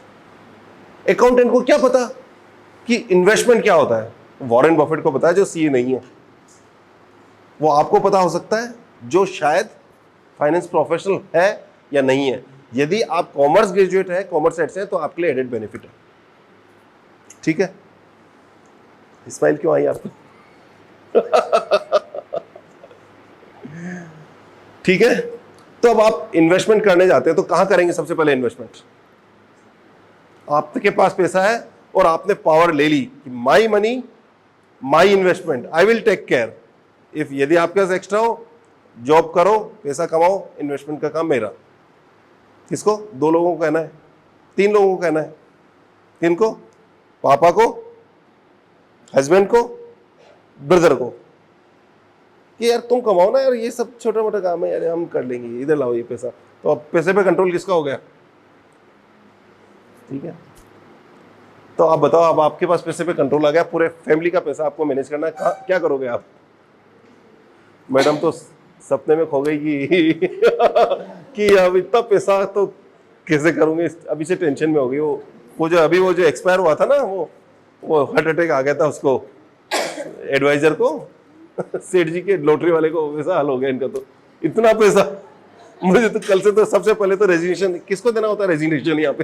अकाउंटेंट को क्या पता कि इन्वेस्टमेंट क्या होता है? वॉरेन बफेट को पता है, जो सीए नहीं है। वो आपको पता हो सकता है, जो शायद फाइनेंस प्रोफेशनल है या नहीं है। यदि आप कॉमर्स ग्रेजुएट है, कॉमर्स सेट से है, तो आपके लिए एडेड बेनिफिट है। ठीक है, स्माइल क्यों आई आपको? ठीक है, तो अब आप इन्वेस्टमेंट करने जाते हैं तो कहां करेंगे सबसे पहले इन्वेस्टमेंट? आपके पास पैसा है और आपने पावर ले ली कि my money my investment, I will take care. If यदि आपके पास एक्स्ट्रा हो, जॉब करो, पैसा कमाओ, इन्वेस्टमेंट का काम मेरा। किसको? 2 लोगों को कहना है, 3 लोगों को कहना है। किनको? पापा को, हस्बैंड को, ब्रदर को, कि यार तुम कमाओ ना यार, ये सब छोटा मोटा काम है यार, हम कर लेंगे, इधर लाओ ये पैसा। तो अब पैसे पे कंट्रोल किसका हो गया? ठीक है, तो आप बताओ, अब आपके पास पैसे पे कंट्रोल आ गया, पूरे फैमिली का पैसा आपको मैनेज करना है, क्या करोगे आप? मैडम तो सपने में खो गई कि अब इतना पैसा तो कैसे करूंगे, अभी से टेंशन में हो गई। वो जो एक्सपायर हुआ था ना, वो हार्ट अटैक आ गया था उसको, एडवाइजर को, सेठ जी के लॉटरी वाले को, वैसा हाल हो गया इनका। तो इतना पैसा, मुझे तो कल से तो सबसे पहले तो रेजिग्नेशन, किसको देना होता है रेजिग्नेशन यहाँ पे?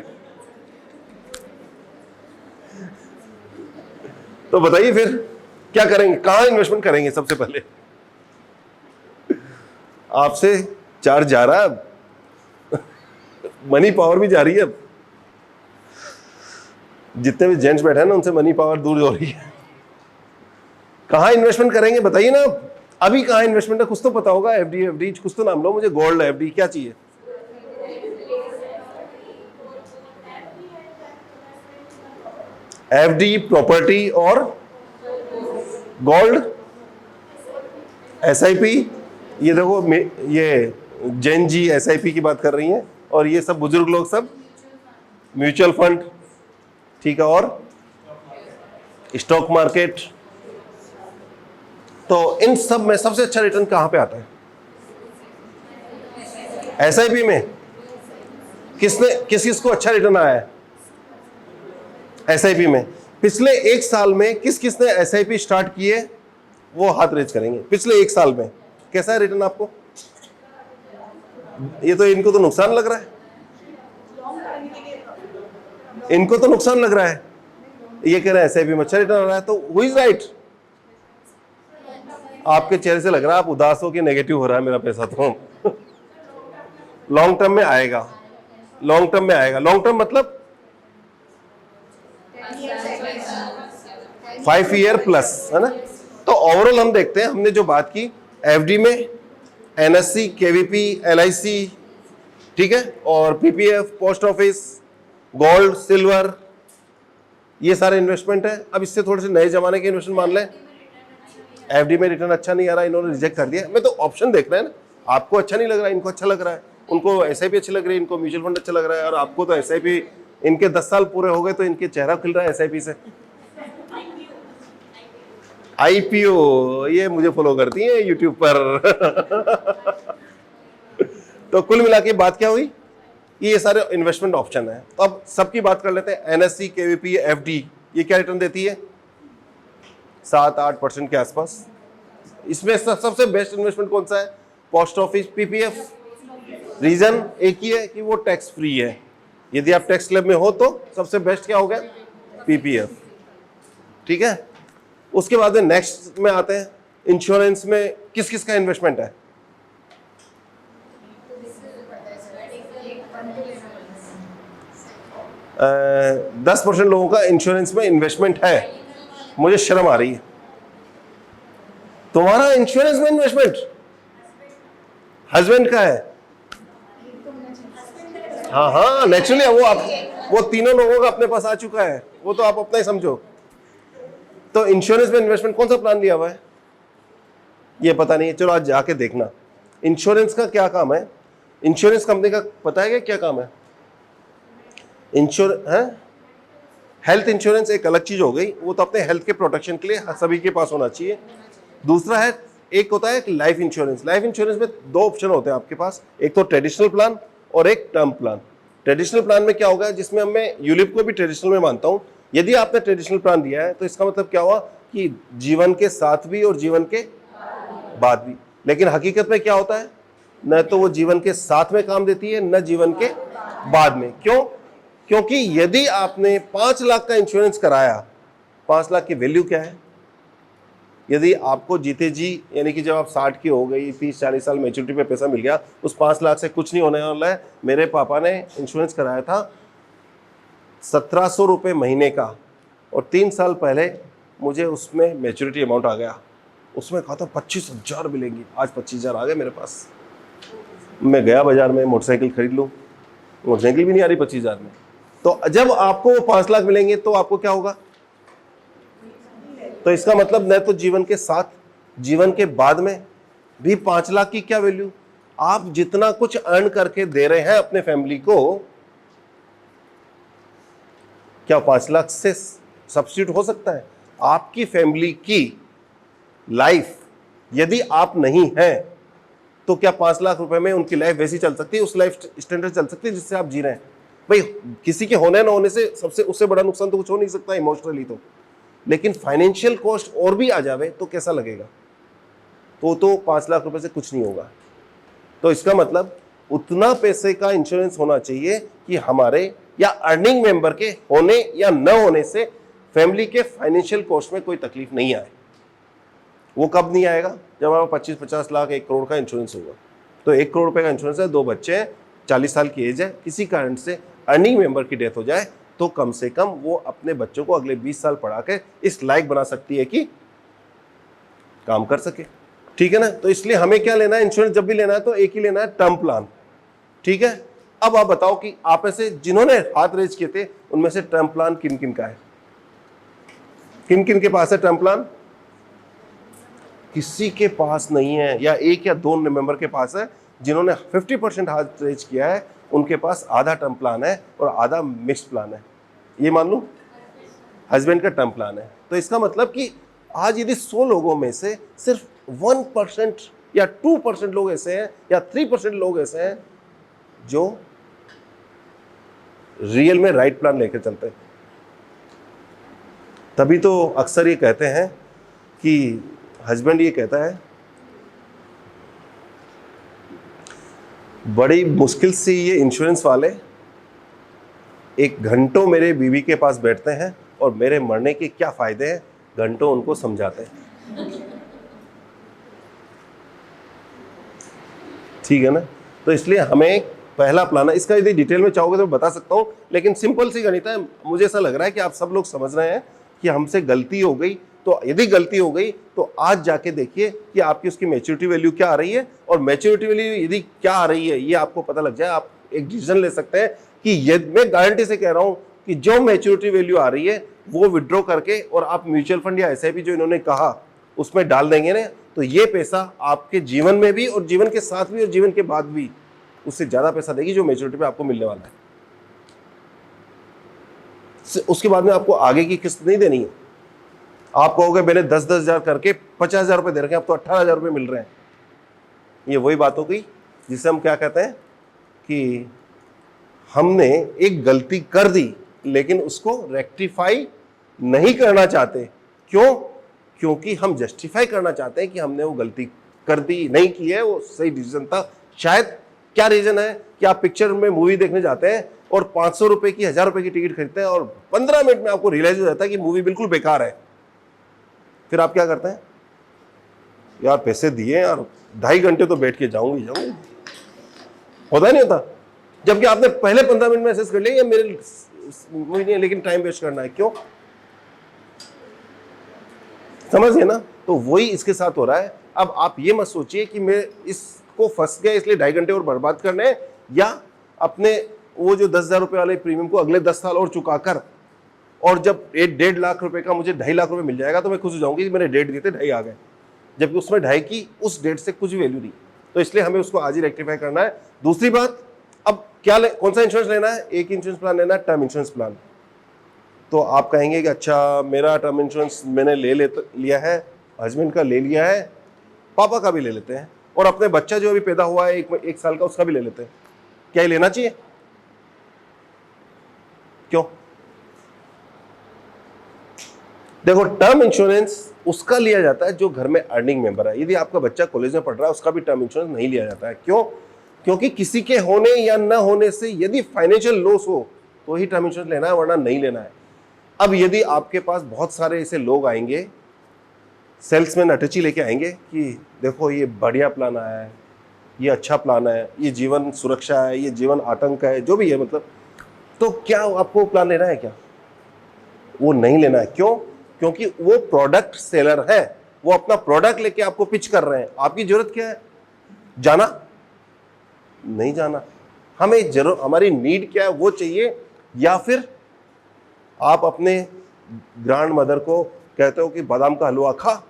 तो बताइए फिर क्या करेंगे, कहाँ इन्वेस्टमेंट करेंगे सबसे पहले? आपसे चार्ज जा रहा है, मनी पावर भी जा रही है। जितने भी जेंट्स बैठे हैं ना, उनसे मनी पावर दूर हो रही है। कहाँ इन्वेस्टमेंट करेंगे बताइए ना, अभी कहाँ इन्वेस्टमेंट है? कुछ तो पता होगा, एफडी कुछ तो नाम लो मुझे। गोल्ड, एफडी, क्या चाहिए? एफडी, प्रॉपर्टी और गोल्ड, SIP। ये देखो, ये जैन जी SIP की बात कर रही हैं, और ये सब बुजुर्ग लोग सब म्यूचुअल फंड, ठीक है, और स्टॉक मार्केट। तो इन सब में सबसे अच्छा रिटर्न कहां पे आता है? एसआईपी में किस को अच्छा रिटर्न आया है? एसआईपी में पिछले एक साल में किसने एसआईपी स्टार्ट किए, वो हाथ रेज करेंगे। पिछले एक साल में कैसा है रिटर्न आपको? ये तो इनको तो नुकसान लग रहा है, इनको तो नुकसान लग रहा है। ये कह रहे हैं एसआईपी में अच्छा रिटर्न आ रहा है, तो हु इज राइट? आपके चेहरे से लग रहा है आप उदास हो कि नेगेटिव हो रहा है मेरा पैसा। तो लॉन्ग टर्म में आएगा, लॉन्ग टर्म में आएगा। लॉन्ग टर्म मतलब 5 ईयर प्लस, है ना। तो ओवरऑल हम देखते हैं, हमने जो बात की एफडी में एनएससी, केवीपी, एलआईसी, ठीक है, और PPF, post office, gold, silver, ये सारे इन्वेस्टमेंट है। अब इससे थोड़े से नए जमाने के इन्वेस्टमेंट मान लें। एफडी में रिटर्न अच्छा नहीं आ रहा, इन्होंने रिजेक्ट कर दिया। मैं तो ऑप्शन देख रहे हैं ना, आपको अच्छा नहीं लग रहा है, इनको अच्छा लग रहा है, उनको एसआईपी अच्छी लग रही है, इनको म्यूचुअल फंड अच्छा लग रहा है, और आपको तो एसआईपी, इनके 10 साल पूरे हो गए तो इनके चेहरा खिल रहा है एसआईपी से। आईपीओ, ये मुझे फॉलो करती हैं यूट्यूब पर। तो कुल मिला के बात क्या हुई, ये सारे इन्वेस्टमेंट ऑप्शन है। तो अब सबकी बात कर लेते हैं। एनएससी, केवीपी, एफडी, ये क्या रिटर्न देती है? 7-8% के आसपास। इसमें सबसे बेस्ट इन्वेस्टमेंट कौन सा है? Post office, PPF. रीजन एक ही है कि वो टैक्स फ्री है। यदि आप टैक्स स्लैब में हो तो सबसे बेस्ट क्या हो गया? पीपीएफ, ठीक है। उसके बाद में नेक्स्ट में आते हैं, इंश्योरेंस में किस का इन्वेस्टमेंट है? 10% लोगों का इंश्योरेंस में इन्वेस्टमेंट है। मुझे शर्म आ रही है, तुम्हारा इंश्योरेंस में इन्वेस्टमेंट हस्बैंड का है। हाँ, नेचुरली वो तीनों लोगों का अपने पास आ चुका है, वो तो आप अपना ही समझो। तो इंश्योरेंस में इन्वेस्टमेंट कौन सा प्लान लिया हुआ है ये पता नहीं है, चलो आज जाके देखना। इंश्योरेंस का क्या काम है? इंश्योरेंस कंपनी का पता है क्या काम है? हेल्थ इंश्योरेंस एक अलग चीज हो गई, वो तो अपने हेल्थ के प्रोटेक्शन के लिए सभी के पास होना चाहिए। दूसरा है, एक होता है लाइफ इंश्योरेंस। लाइफ इंश्योरेंस में 2 ऑप्शन होते हैं आपके पास, एक तो ट्रेडिशनल प्लान और एक टर्म प्लान। ट्रेडिशनल प्लान में क्या होगा, जिसमें मैं यूलिप को भी ट्रेडिशनल में मानता हूं। यदि आपने ट्रेडिशनल प्लान दिया है तो इसका मतलब क्या हुआ कि जीवन के साथ भी और जीवन के बाद भी। लेकिन हकीकत में क्या होता है, न तो वो जीवन के साथ में काम देती है, न जीवन के बाद में। क्यों? क्योंकि यदि आपने 5 लाख का इंश्योरेंस कराया, 5 लाख की वैल्यू क्या है? यदि आपको जीते जी, यानी कि जब आप 60 की हो गई, 30-40 साल मैच्योरिटी पे पैसा मिल गया, उस 5 लाख से कुछ नहीं होने वाला है। मेरे पापा ने इंश्योरेंस कराया था 1700 रुपये महीने का, और 3 साल पहले मुझे उसमें मैच्योरिटी अमाउंट आ गया। उसमें कहा था 25,000 मिलेंगी, आज 25,000 आ गए मेरे पास। मैं गया बाजार में मोटरसाइकिल खरीद लूँ, मोटरसाइकिल भी नहीं आ रही 25,000 में। तो जब आपको 5 लाख मिलेंगे तो आपको क्या होगा? तो इसका मतलब न तो जीवन के साथ, जीवन के बाद में भी 5 लाख की क्या वैल्यू? आप जितना कुछ अर्न करके दे रहे हैं अपने फैमिली को, क्या 5 लाख से सब्स्टिट्यूट हो सकता है? आपकी फैमिली की लाइफ यदि आप नहीं हैं तो क्या 5 लाख रुपए में उनकी लाइफ वैसी चल सकती है, उस लाइफ स्टैंडर्ड चल सकती है जिससे आप जी रहे हैं? भाई किसी के होने ना होने से उससे बड़ा नुकसान तो कुछ हो नहीं सकता इमोशनली तो, लेकिन फाइनेंशियल कॉस्ट और भी आ जावे तो कैसा लगेगा? तो 5 लाख रुपए से कुछ नहीं होगा। तो इसका मतलब उतना पैसे का इंश्योरेंस होना चाहिए कि हमारे या अर्निंग मेंबर के होने या न होने से फैमिली के फाइनेंशियल कॉस्ट में कोई तकलीफ नहीं आए। वो कब नहीं आएगा? जब हमारा 25-50 लाख 1 करोड़ का इंश्योरेंस होगा। तो 1 करोड़ रुपए का इंश्योरेंस है, 2 बच्चे हैं, 40 साल की एज है, किसी कारण से अर्निंग मेंबर की डेथ हो जाए तो कम से कम वो अपने बच्चों को अगले 20 साल पढ़ा के इस लायक बना सकती है कि काम कर सके, ठीक है ना। तो इसलिए हमें क्या लेना है, इंश्योरेंस जब भी लेना है तो एक ही लेना है, टर्म प्लान, ठीक है। अब आप बताओ कि आप ऐसे जिन्होंने हाथ रेज किए थे उनमें से टर्म प्लान किन किन का है? किन किन के पास है टर्म प्लान? किसी के पास नहीं है, या 1 या 2 मेंबर के पास है। जिन्होंने 50% हाथ रेज किया है उनके पास आधा टर्म प्लान है और आधा मिक्स्ड प्लान है। ये मान लो हस्बैंड का टर्म प्लान है। तो इसका मतलब कि आज यदि 100 लोगों में से सिर्फ 1% या 2% लोग ऐसे हैं या 3% लोग ऐसे हैं जो रियल में राइट प्लान लेकर चलते हैं। तभी तो अक्सर ये कहते हैं कि हस्बैंड ये कहता है बड़ी मुश्किल से ये इंश्योरेंस वाले एक घंटों मेरे बीवी के पास बैठते हैं और मेरे मरने के क्या फायदे हैं घंटों उनको समझाते हैं। ठीक है ना। तो इसलिए हमें पहला प्लान है, इसका यदि डिटेल में चाहोगे तो बता सकता हूं, लेकिन सिंपल सी गणित है। मुझे ऐसा लग रहा है कि आप सब लोग समझ रहे हैं कि हमसे गलती हो गई। तो यदि गलती हो गई तो आज जाके देखिए कि आपकी उसकी मैच्योरिटी वैल्यू क्या आ रही है, और मैच्योरिटी वैल्यू यदि क्या आ रही है ये आपको पता लग जाए, आप एक डिसीजन ले सकते हैं कि ये मैं गारंटी से कह रहा हूं कि जो मैच्योरिटी वैल्यू आ रही है वो विड्रॉ करके और आप म्यूचुअल फंड या एसआईपी जो इन्होंने कहा उसमें डाल देंगे ना, तो ये पैसा आपके जीवन में भी और जीवन के साथ भी और जीवन के बाद भी उससे ज्यादा पैसा देगी जो मैच्योरिटी पे आपको मिलने वाला है। उसके बाद में आपको आगे की किस्त नहीं देनी है। आप कहोगे मैंने 10-10 हज़ार करके 50,000 रुपये दे रखे हैं, अब तो 18,000 रुपये मिल रहे हैं। ये वही बात हो गई जिसे हम क्या कहते हैं कि हमने एक गलती कर दी लेकिन उसको रेक्टिफाई नहीं करना चाहते। क्यों? क्योंकि हम जस्टिफाई करना चाहते हैं कि हमने वो गलती कर दी, नहीं की है, वो सही डिसीजन था। शायद क्या रीजन है कि आप पिक्चर में मूवी देखने जाते हैं और 500 रुपए की 1000 रुपए की टिकट खरीदते हैं और 15 मिनट में आपको रियलाइज हो जाता है कि मूवी बिल्कुल बेकार है। फिर आप क्या करते हैं, यार पैसे दिए यार 2.5 घंटे तो बैठ के जाऊंगी। होता ही नहीं होता। जबकि आपने पहले 15 मिनट में असेस कर लिया मेरे मूवी नहीं है, लेकिन टाइम वेस्ट करना है। क्यों? समझिए ना। तो वही इसके साथ हो रहा है। अब आप ये मत सोचिए कि मैं इसको फंस गया इसलिए 2.5 घंटे और बर्बाद करने हैं, या अपने वो जो 10,000 रुपए वाले प्रीमियम को अगले 10 साल और चुकाकर, और जब 1.5 लाख रुपए का मुझे 2.5 लाख रुपए मिल जाएगा तो मैं खुश हो जाऊंगी कि मैंने डेट दिए थे 2.5 आ गए, जबकि उसमें 2.5 की उस डेट से कुछ वैल्यू नहीं। तो इसलिए हमें उसको आज ही रेक्टिफाई करना है। दूसरी बात, अब क्या कौन सा इंश्योरेंस लेना है? एक इंश्योरेंस प्लान लेना है, टर्म इंश्योरेंस प्लान। तो आप कहेंगे कि अच्छा मेरा टर्म इंश्योरेंस मैंने लिया है, हस्बैंड का ले लिया है, पापा का भी ले लेते हैं, और अपने बच्चा जो अभी पैदा हुआ है 1 साल का उसका भी ले लेते हैं। क्या ये लेना चाहिए? क्यों? देखो, टर्म इंश्योरेंस उसका लिया जाता है जो घर में अर्निंग मेंबर है। यदि आपका बच्चा कॉलेज में पढ़ रहा है उसका भी टर्म इंश्योरेंस नहीं लिया जाता है। क्यों? क्योंकि किसी के होने या न होने से यदि फाइनेंशियल लॉस हो तो ही टर्म इंश्योरेंस लेना है, वरना नहीं लेना है। अब यदि आपके पास बहुत सारे ऐसे लोग आएंगे, सेल्समैन अटैची लेके आएंगे कि देखो ये बढ़िया प्लान आया है, ये अच्छा प्लान है, ये जीवन सुरक्षा है, ये जीवन आतंक है, जो भी है, मतलब, तो क्या आपको प्लान लेना है? क्या वो नहीं लेना है? क्यों? क्योंकि वो प्रोडक्ट सेलर है, वो अपना प्रोडक्ट लेके आपको पिच कर रहे हैं। आपकी जरूरत क्या है? जाना? नहीं जाना। हमें जरूर हमारी नीड क्या है वो चाहिए, या फिर आप अपने ग्रैंड मदर को कहते हो कि बादाम का हलवा खा,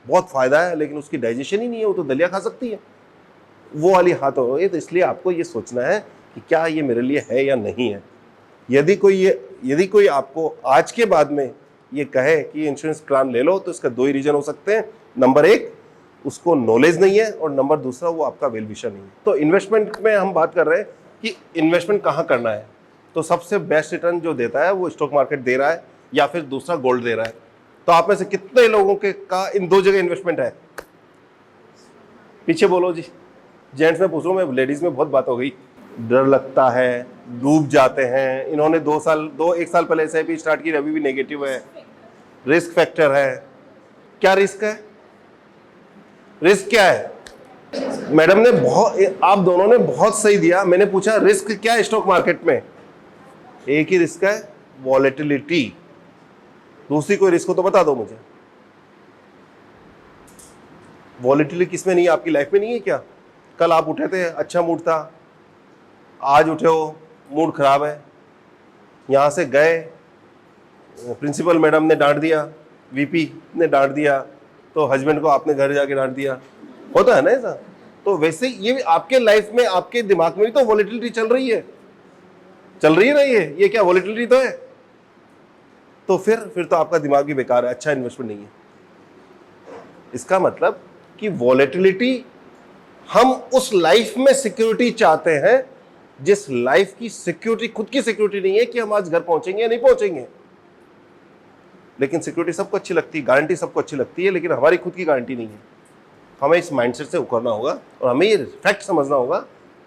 बहुत फायदा है, लेकिन उसकी डाइजेशन ही नहीं है, वो तो दलिया खा सकती है, वो वाली हाथ हो गई। तो इसलिए आपको ये सोचना है कि क्या ये मेरे लिए है या नहीं है। यदि कोई आपको आज के बाद में ये कहे कि इंश्योरेंस प्लान ले लो, तो इसका 2 ही रीजन हो सकते हैं। नंबर 1, उसको नॉलेज नहीं है, और नंबर दूसरा, वो आपका वेल विशर नहीं है। तो इन्वेस्टमेंट में हम बात कर रहे हैं कि इन्वेस्टमेंट कहाँ करना है। तो सबसे बेस्ट रिटर्न जो देता है वो स्टॉक मार्केट दे रहा है, या फिर दूसरा गोल्ड दे रहा है। तो आप में से कितने लोगों के का इन 2 जगह इन्वेस्टमेंट है? पीछे बोलो जी। जेंट्स में पूछ रहा हूं मैं, लेडीज में बहुत बात हो गई। डर लगता है, डूब जाते हैं। इन्होंने 1 साल पहले एसआईपी स्टार्ट की, अभी भी नेगेटिव है। रिस्क फैक्टर है। क्या रिस्क है? रिस्क क्या है? मैडम ने आप दोनों ने बहुत सही दिया। मैंने पूछा रिस्क क्या है स्टॉक मार्केट में? एक ही रिस्क है, वॉलेटिलिटी। दूसरी कोई रिस्क हो तो बता दो मुझे। वॉलेटिलिटी किसमें नहीं है? आपकी लाइफ में नहीं है क्या? कल आप उठे थे, अच्छा मूड था, आज उठे हो, मूड खराब है, यहां से गए, प्रिंसिपल मैडम ने डांट दिया, वीपी ने डांट दिया, तो हस्बैंड को आपने घर जाके डांट दिया। होता है ना ऐसा? तो वैसे ये आपके लाइफ में, आपके दिमाग में भी तो वॉलेटिलिटी चल रही है ना। ये क्या वॉलेटिलिटी तो है? तो फिर तो आपका दिमाग भी बेकार है, अच्छा इन्वेस्टमेंट नहीं है। इसका मतलब कि वॉलेटिलिटी, हम उस लाइफ में सिक्योरिटी चाहते हैं जिस लाइफ की सिक्योरिटी, खुद की सिक्योरिटी नहीं है कि हम आज घर पहुंचेंगे या नहीं पहुंचेंगे, लेकिन सिक्योरिटी सबको अच्छी लगती है, गारंटी सबको अच्छी लगती है, लेकिन हमारी खुद की गारंटी नहीं है। हमें इस माइंडसेट से उकरना होगा और हमें ये फैक्ट समझना होगा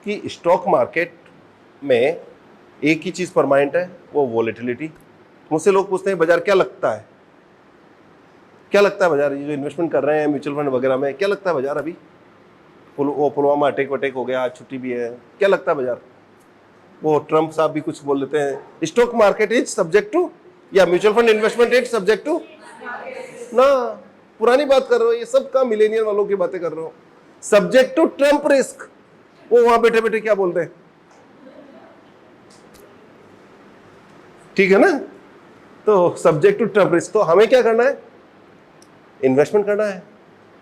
कि स्टॉक मार्केट में एक ही चीज़ परमानेंट है, वो वॉलेटिलिटी। मुझसे लोग पूछते हैं बाजार क्या लगता है, क्या लगता है बाजार, ये जो इन्वेस्टमेंट कर रहे हैं म्यूचुअल फंड वगैरह में, क्या लगता है बाजार अभी, वो पुलवामा अटैक वटैक हो गया, आज छुट्टी भी है, क्या लगता है बाजार, वो ट्रम्प साहब भी कुछ बोल लेते हैं, stock market is subject to, या mutual fund investment is subject to ना, पुरानी बात कर रहे हो, ये सब का मिलेनियल वालों की बातें कर रहे हो, सब्जेक्ट टू ट्रम्प रिस्क। वो वहां बैठे बैठे क्या बोलते हैं, ठीक है ना, तो सब्जेक्ट टू ट्रम्प रिस्क। तो हमें क्या करना है, इन्वेस्टमेंट करना है,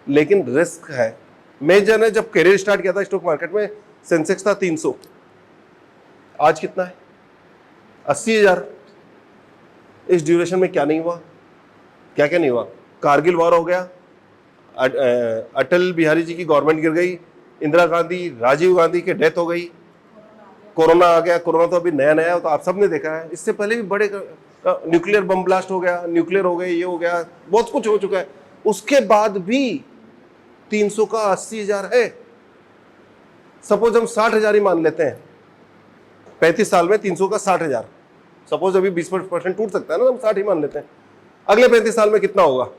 लेकिन रिस्क है। मेजर ने जब करियर स्टार्ट किया था स्टॉक मार्केट में, सेंसेक्स था 300, आज कितना है 80,000। इस ड्यूरेशन में क्या नहीं हुआ, क्या क्या नहीं हुआ, कारगिल वॉर हो गया, अटल बिहारी जी की गवर्नमेंट गिर गई, इंदिरा गांधी, राजीव गांधी की डेथ हो गई, कोरोना आ गया, कोरोना तो अभी नया नया है, तो आप सबने देखा है, इससे पहले भी बड़े न्यूक्लियर बम ब्लास्ट हो गया, न्यूक्लियर हो गए, ये हो गया, बहुत कुछ हो चुका है, उसके बाद भी 300 का 80,000 है। सपोज हम 60,000 ही मान लेते हैं, 35 साल में 300 का 60,000, सपोज अभी 20% टूट सकता है ना, हम 60 ही मान लेते हैं, अगले 35 साल में कितना होगा,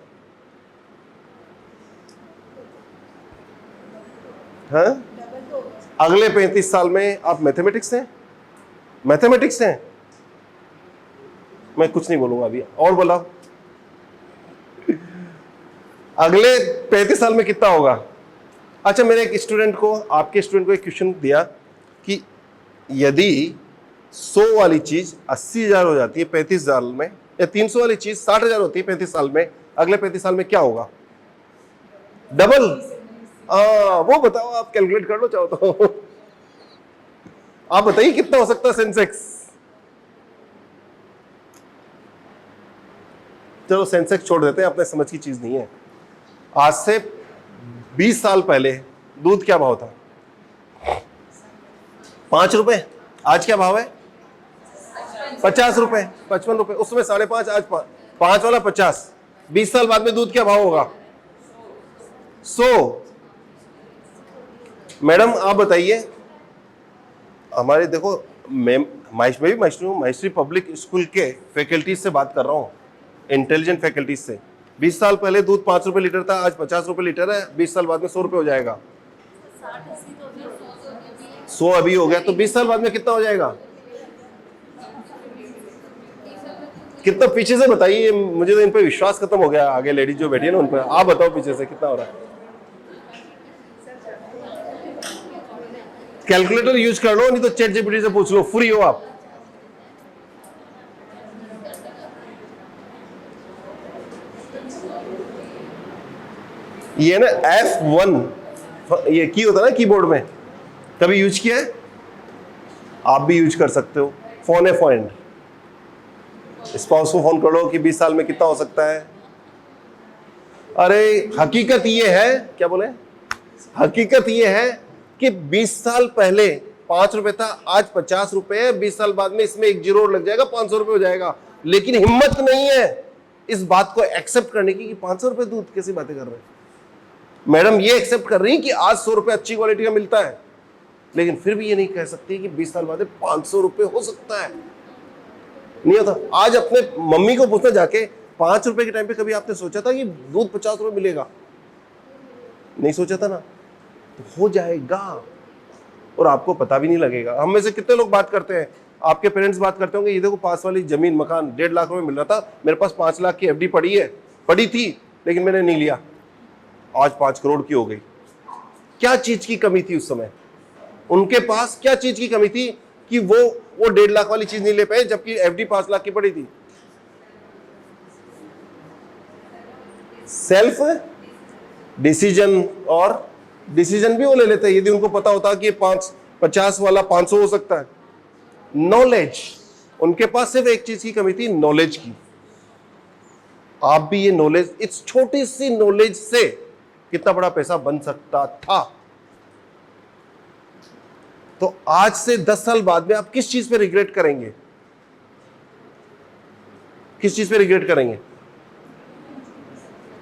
हाँ? अगले 35 साल में आप मैथमेटिक्स हैं, मैथमेटिक्स हैं, मैं कुछ नहीं बोलूंगा अभी, और बोला अगले 35 साल में कितना होगा। अच्छा, मेरे एक स्टूडेंट को, आपके स्टूडेंट को एक क्वेश्चन दिया कि यदि 100 वाली चीज 80,000 हो जाती है 35 साल में, या 300 वाली चीज 60,000 होती है 35 साल में, अगले 35 साल में क्या होगा, डबल। वो बताओ, आप कैलकुलेट कर लो चाहो तो आप बताइए कितना हो सकता है सेंसेक्स। चलो सेंसेक्स छोड़ देते हैं, अपने समझ की चीज नहीं है। आज से 20 साल पहले दूध क्या भाव था, 5 रुपए, आज क्या भाव है 50 रुपए, 55 रुपए, उस समय 5.5, आज 5 वाला 50। 20 साल बाद में दूध क्या भाव होगा 100। मैडम आप बताइए, हमारे देखो, मैं भी माइस्ट्री पब्लिक स्कूल के फैकल्टीज से बात कर रहा हूँ, इंटेलिजेंट फैकल्टीज से। 20 साल पहले दूध 5 रुपए लीटर था, आज 50 रुपए लीटर है, 20 साल बाद में 100 रुपए हो जाएगा, 100 अभी हो गया, तो 20 साल बाद में कितना हो जाएगा, कितना पीछे से बताइए, मुझे तो इन पे विश्वास खत्म हो गया। आगे लेडीज जो बैठी है ना, उन पर आप बताओ पीछे से कितना हो रहा है। कैलकुलेटर यूज कर लो, नहीं तो चैट जीपीटी से पूछ लो, फ्री हो आप। ये ना F1 ये की होता है ना कीबोर्ड में, कभी यूज किया है, आप भी यूज कर सकते हो। फोन है फ्रेंड, स्पाउस को फोन करो कि 20 साल में कितना हो सकता है। अरे हकीकत ये है, क्या बोले, हकीकत ये है कि 20 साल पहले 5 रुपए था, आज 50 रुपए है, 20 साल बाद में इसमें एक जीरो लग जाएगा, 500 रुपए हो जाएगा। लेकिन हिम्मत नहीं है इस बात को एक्सेप्ट करने की कि 500 रुपए दूध, कैसी बातें कर रहे हैं मैडम। ये एक्सेप्ट कर रही है कि आज 100 रुपए अच्छी क्वालिटी का मिलता है, लेकिन फिर भी ये नहीं कह सकती कि 20 साल बाद 500 रुपए हो सकता है, नहीं होता। आज अपने मम्मी को पूछना जाके, 5 रुपए के टाइम पे कभी आपने सोचा था कि दूध 50 रुपए मिलेगा, नहीं सोचा था ना, तो हो जाएगा और आपको पता भी नहीं लगेगा। हम में से कितने लोग बात करते हैं, आपके पेरेंट्स बात करते होंगे, ये देखो पास वाली जमीन मकान 1.5 लाख रुपए मिल रहा था, मेरे पास 5 लाख की एफडी पड़ी थी, लेकिन मैंने नहीं लिया, आज 5 करोड़ की हो गई। क्या चीज की कमी थी उस समय, उनके पास क्या चीज की कमी थी कि वो 1.5 लाख वाली चीज नहीं ले पाए, जबकि एफडी 5 लाख की पड़ी थी। सेल्फ डिसीजन, और डिसीजन भी वो ले लेते हैं यदि उनको पता होता कि 50 वाला 500 हो सकता है। नॉलेज, उनके पास सिर्फ एक चीज की कमी थी, नॉलेज की। आप भी ये नॉलेज, इस छोटी सी नॉलेज से कितना बड़ा पैसा बन सकता था। तो आज से 10 साल बाद में आप किस चीज पे रिग्रेट करेंगे? किस चीज पे रिग्रेट करेंगे?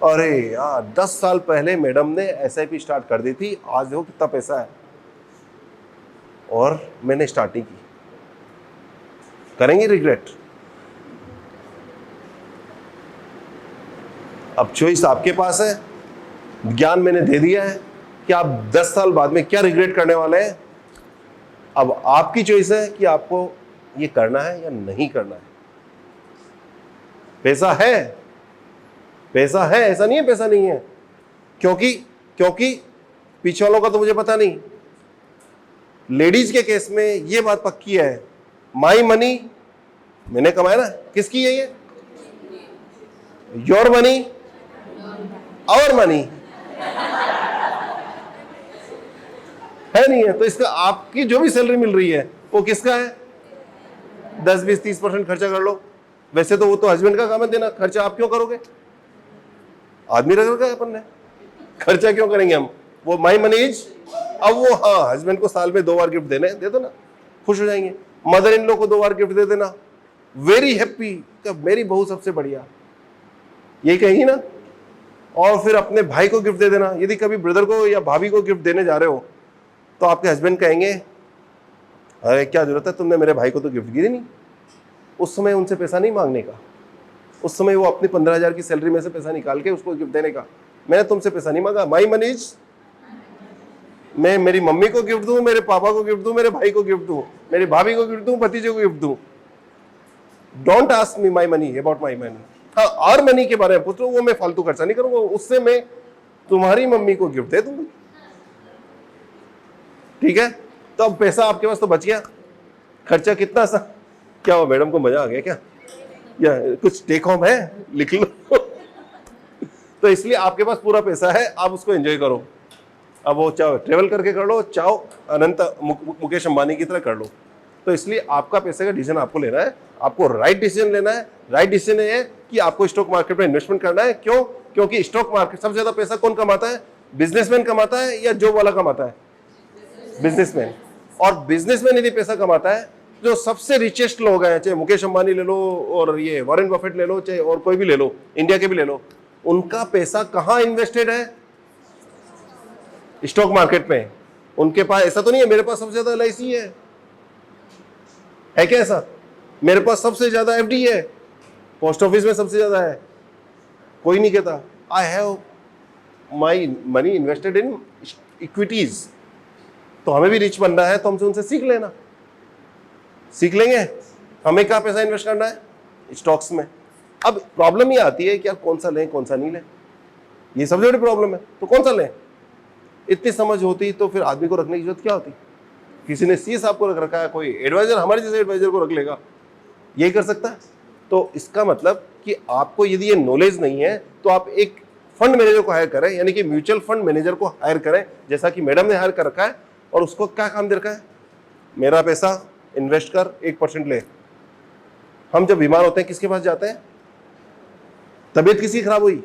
अरे यार 10 साल पहले मैडम ने SIP स्टार्ट कर दी थी, आज देखो कितना पैसा है और मैंने स्टार्ट नहीं की। करेंगे रिग्रेट? अब चॉइस आपके पास है, ज्ञान मैंने दे दिया है कि आप 10 साल बाद में क्या रिग्रेट करने वाले हैं। अब आपकी चॉइस है कि आपको ये करना है या नहीं करना है। पैसा है, पैसा है, ऐसा नहीं है पैसा नहीं है, क्योंकि पीछे वालों का तो मुझे पता नहीं। लेडीज के केस में ये बात पक्की है, माई मनी मैंने कमाया ना, किसकी है ये? योर मनी, आवर मनी है नहीं है। तो इसका आपकी जो भी सैलरी मिल रही है वो किसका है? 10, 20, 30% खर्चा कर लो। वैसे तो वो तो हस्बैंड का काम है देना, खर्चा आप क्यों करोगे? आदमी रख रखा है अपन ने, खर्चा क्यों करेंगे हम? वो माई मनी इज, अब वो हाँ हस्बैंड को साल में 2 बार गिफ्ट देने, दे दो ना, खुश हो जाएंगे। मदर इन लॉ को 2 बार गिफ्ट दे देना, वेरी हैप्पी, मेरी बहू सबसे बढ़िया, यही कहेंगी ना। और फिर अपने भाई को गिफ्ट दे देना। यदि कभी ब्रदर को या भाभी को गिफ्ट देने जा रहे हो तो आपके हस्बैंड कहेंगे अरे क्या जरूरत है, तुमने मेरे भाई को तो गिफ्ट दी नहीं। उस समय उनसे पैसा नहीं मांगने का, उस समय वो अपनी 15,000 की सैलरी में से पैसा निकाल के उसको गिफ्ट देने का। मैंने तुमसे पैसा नहीं मांगा, माई मनी इज, मैं मेरी मम्मी को गिफ्ट दूं, मेरे पापा को गिफ्ट दूं, मेरे भाई को गिफ्ट दूं, मेरी भाभी को गिफ्ट दूं, भतीजे को गिफ्ट दूं। Don't ask me my money about my money. हाँ, और मनी के बारे में पूछ लो, वो मैं फालतू खर्चा नहीं करूंगा, उससे मैं तुम्हारी मम्मी को गिफ्ट दे दूंगी। ठीक है, तो अब पैसा आपके पास तो बच गया, खर्चा कितना सा, क्या हो मैडम को मजा आ गया क्या, या कुछ टेक होम है, लिख लो। तो इसलिए आपके पास पूरा पैसा है, आप उसको एंजॉय करो। अब वो चाहो ट्रेवल करके कर लो, चाहो अनंत मुकेश अंबानी की तरह कर लो। तो इसलिए आपका पैसे का डिसीजन आपको लेना है, आपको राइट डिसीजन लेना है। राइट डिसीजन ये है कि आपको स्टॉक मार्केट में इन्वेस्टमेंट करना है। क्यों? क्योंकि स्टॉक मार्केट सबसे ज्यादा पैसा कौन कमाता है? बिजनेसमैन कमाता है या जॉब वाला कमाता है? बिजनेसमैन। और बिजनेसमैन यदि पैसा कमाता है, जो सबसे रिचेस्ट लोग हैं, चाहे मुकेश अंबानी ले लो और ये वॉरेन बफेट ले लो, चाहे और कोई भी ले लो, इंडिया के भी ले लो, उनका पैसा कहां इन्वेस्टेड है? स्टॉक मार्केट में। उनके पास ऐसा तो नहीं है मेरे पास सबसे ज्यादा LIC है क्या ऐसा? मेरे पास सबसे ज्यादा FD है, पोस्ट ऑफिस में सबसे ज्यादा है, कोई नहीं कहता I have my money invested in equities. तो हमें भी रिच बनना है तो हमसे उनसे सीख लेना, सीख लेंगे। हमें क्या पैसा इन्वेस्ट करना है? स्टॉक्स में। अब प्रॉब्लम ये आती है कि यार कौन सा लें कौन सा नहीं लें, ये सबसे बड़ी प्रॉब्लम है। तो कौन सा लें? इतनी समझ होती तो फिर आदमी को रखने की जरूरत क्या होती? किसी ने CS आपको रख रखा है, कोई एडवाइजर हमारे जैसे एडवाइजर को रख लेगा, यही कर सकता है। तो इसका मतलब कि आपको यदि ये नॉलेज नहीं है तो आप एक फंड मैनेजर को हायर करें, यानी कि म्यूचुअल फंड मैनेजर को हायर करें, जैसा कि मैडम ने हायर कर रखा है। और उसको क्या काम दे रखा है? मेरा पैसा इन्वेस्ट कर, 1% ले। हम जब बीमार होते हैं किसके पास जाते हैं? तबीयत किसी खराब हुई,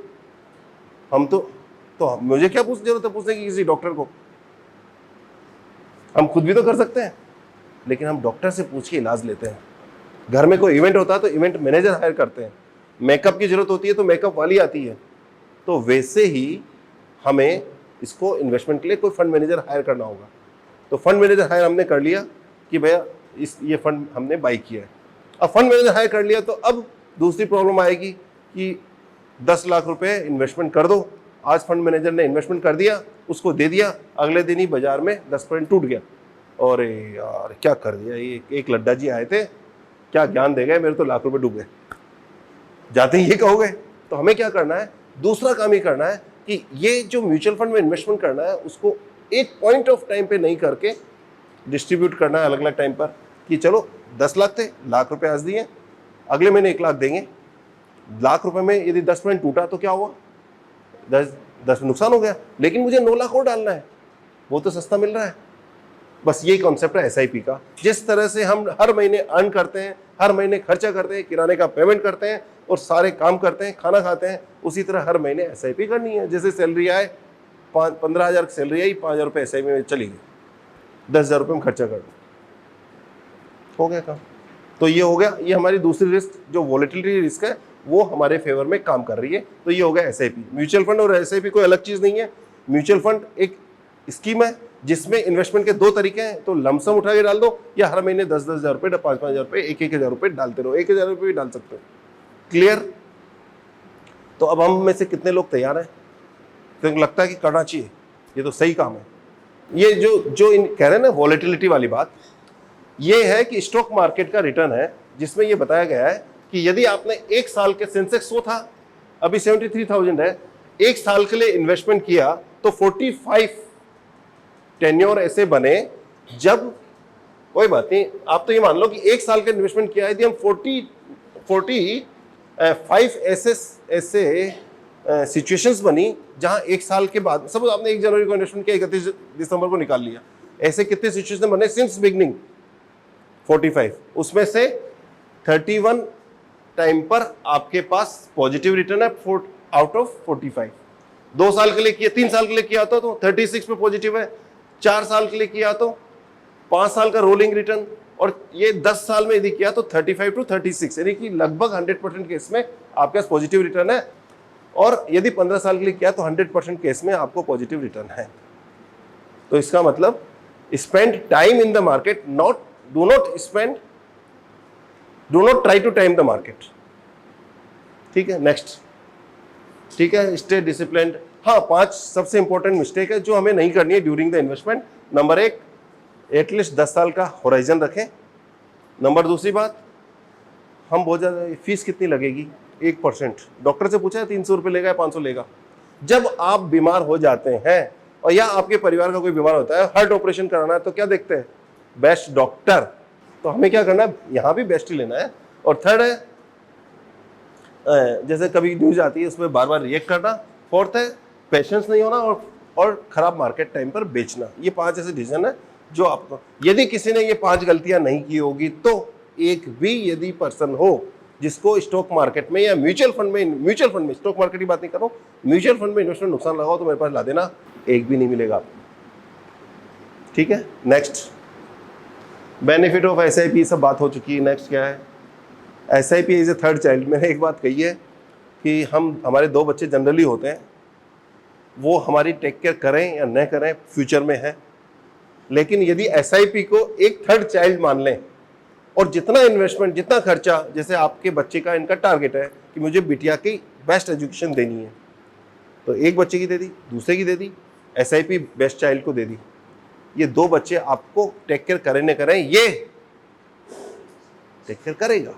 हम तो मुझे क्या जरूरत है पूछने की किसी डॉक्टर को? हम खुद भी तो कर सकते हैं, लेकिन हम डॉक्टर से पूछ के इलाज लेते हैं। घर में कोई इवेंट होता है तो इवेंट मैनेजर हायर करते हैं, मेकअप की जरूरत होती है तो मेकअप वाली आती है। तो वैसे ही हमें इसको इन्वेस्टमेंट के लिए कोई फंड मैनेजर हायर करना होगा। तो फंड मैनेजर हायर हमने कर लिया कि भैया ये फंड हमने बाई किया है। अब फंड मैनेजर हायर कर लिया तो अब दूसरी प्रॉब्लम आएगी कि 10 लाख रुपए इन्वेस्टमेंट कर दो। आज फंड मैनेजर ने इन्वेस्टमेंट कर दिया, उसको दे दिया, अगले दिन ही बाजार में 10% टूट गया। और यार क्या कर दिया, ये एक लड्डा जी आए थे, क्या ज्ञान दे गए, मेरे तो लाख रुपए डूब गए। जाते ही ये कहोगे। तो हमें क्या करना है? दूसरा काम ये करना है कि ये जो म्यूचुअल फंड में इन्वेस्टमेंट करना है उसको एक पॉइंट ऑफ टाइम पे नहीं करके डिस्ट्रीब्यूट करना है अलग अलग टाइम पर। कि चलो 10 लाख थे, लाख रुपए आज दिए, अगले महीने 1 लाख देंगे। लाख रुपए में यदि 10% टूटा तो क्या हुआ? 10 नुकसान हो गया, लेकिन मुझे 9 लाख और डालना है, वो तो सस्ता मिल रहा है। बस यही कॉन्सेप्ट है SIP का। जिस तरह से हम हर महीने अर्न करते हैं, हर महीने खर्चा करते हैं, किराने का पेमेंट करते हैं और सारे काम करते हैं, खाना खाते हैं, उसी तरह हर महीने SIP करनी है। जैसे सैलरी आए, 15,000 की सैलरी आई, 5,000 रुपये SIP में चली गई, 10,000 रुपये में खर्चा कर दो, हो गया काम। तो ये हो गया, ये हमारी दूसरी रिस्क जो वॉलेटिलिटी रिस्क है वो हमारे फेवर में काम कर रही है। तो ये हो गया एसआईपी। म्यूचुअल फंड और एसआईपी कोई अलग चीज़ नहीं है। म्यूचुअल फंड एक स्कीम है जिसमें इन्वेस्टमेंट के दो तरीके हैं, तो लमसम उठा के डाल दो या हर महीने 10,000 रुपये, 5,000 रुपये, 1,000 रुपये डालते रहो। 1,000 रुपये भी डाल सकते हो। क्लियर? तो अब हम में से कितने लोग तैयार हैं? तो लगता है कि करना चाहिए, ये तो सही काम है। ये जो कह रहे हैं ना वॉलेटिलिटी वाली बात, ये है कि स्टॉक मार्केट का रिटर्न है जिसमें ये बताया गया है कि यदि आपने एक साल के सेंसेक्स 100 था, अभी 73,000 है, एक साल के लिए इन्वेस्टमेंट किया तो 45 टेन्योर ऐसे बने जब, कोई बात नहीं, आप तो ये मान लो कि एक साल का इन्वेस्टमेंट किया है, यदि हम 45 ऐसे सिचुएशंस बनी जहां एक साल के बाद, सपोज आपने 1 जनवरी को इन्वेस्टमेंट किया, 31 दिसंबर को निकाल लिया, ऐसे कितने सिचुएशन बने सिंस बिगनिंग? 45, उसमें से 31 टाइम पर आपके पास पॉजिटिव रिटर्न है आउट ऑफ 45। 2 साल के लिए किया, 3 साल के लिए किया तो 36 पे पॉजिटिव है, 4 साल के लिए किया तो 5 साल का रोलिंग रिटर्न, और ये 10 साल में यदि किया तो 35 to 36, यानी कि लगभग 100% केस में आपके पास पॉजिटिव रिटर्न है। और यदि 15 साल के लिए किया तो 100% केस में आपको पॉजिटिव रिटर्न है। तो इसका मतलब spend time in the market, do not try to time the market. ठीक है, नेक्स्ट। ठीक है, स्टे डिसिप्लिन्ड। हाँ, 5 सबसे इंपॉर्टेंट मिस्टेक है जो हमें नहीं करनी है during the investment. Number 1, at least 10 साल का होराइजन रखें। नंबर दूसरी बात, हम बहुत ज़्यादा फीस कितनी लगेगी? 1%। डॉक्टर से पूछा है 300 रुपये लेगा या 500 लेगा? जब आप बीमार हो जाते हैं और या आपके परिवार का कोई बीमार होता है, हार्ट ऑपरेशन कराना है, तो क्या देखते हैं? Best doctor. तो हमें क्या करना है? यहाँ भी बेस्ट ही लेना है। और थर्ड है, जैसे कभी न्यूज आती है उसमें बार बार रिएक्ट करना। फोर्थ है, पेशेंस नहीं होना और खराब मार्केट टाइम पर बेचना। ये 5 ऐसे डिसीजन है जो आपको, यदि किसी ने ये 5 गलतियां नहीं की होगी तो एक भी यदि पर्सन हो जिसको स्टॉक मार्केट में या म्यूचुअल फंड में, स्टॉक मार्केट की बात नहीं कर रहा हूँ, म्यूचुअल फंड में इन्वेस्टमेंट नुकसान लगाओ तो मेरे पास ला देना, एक भी नहीं मिलेगा आपको। ठीक है, नेक्स्ट। बेनिफिट ऑफ एसआईपी, सब बात हो चुकी है। नेक्स्ट क्या है? SIP is a third child. मैंने एक बात कही है कि हमारे 2 बच्चे जनरली होते हैं, वो हमारी टेक केयर करें या न करें फ्यूचर में है, लेकिन यदि एसआईपी को एक थर्ड चाइल्ड मान लें और जितना इन्वेस्टमेंट, जितना खर्चा, जैसे आपके बच्चे का इनका टारगेट है कि मुझे बिटिया की बेस्ट एजुकेशन देनी है, तो एक बच्चे की दे दी, दूसरे की दे दी, एसआईपी बेस्ट चाइल्ड को दे दी। ये 2 बच्चे आपको टेक केयर करें न करें, ये टेक केयर करेगा।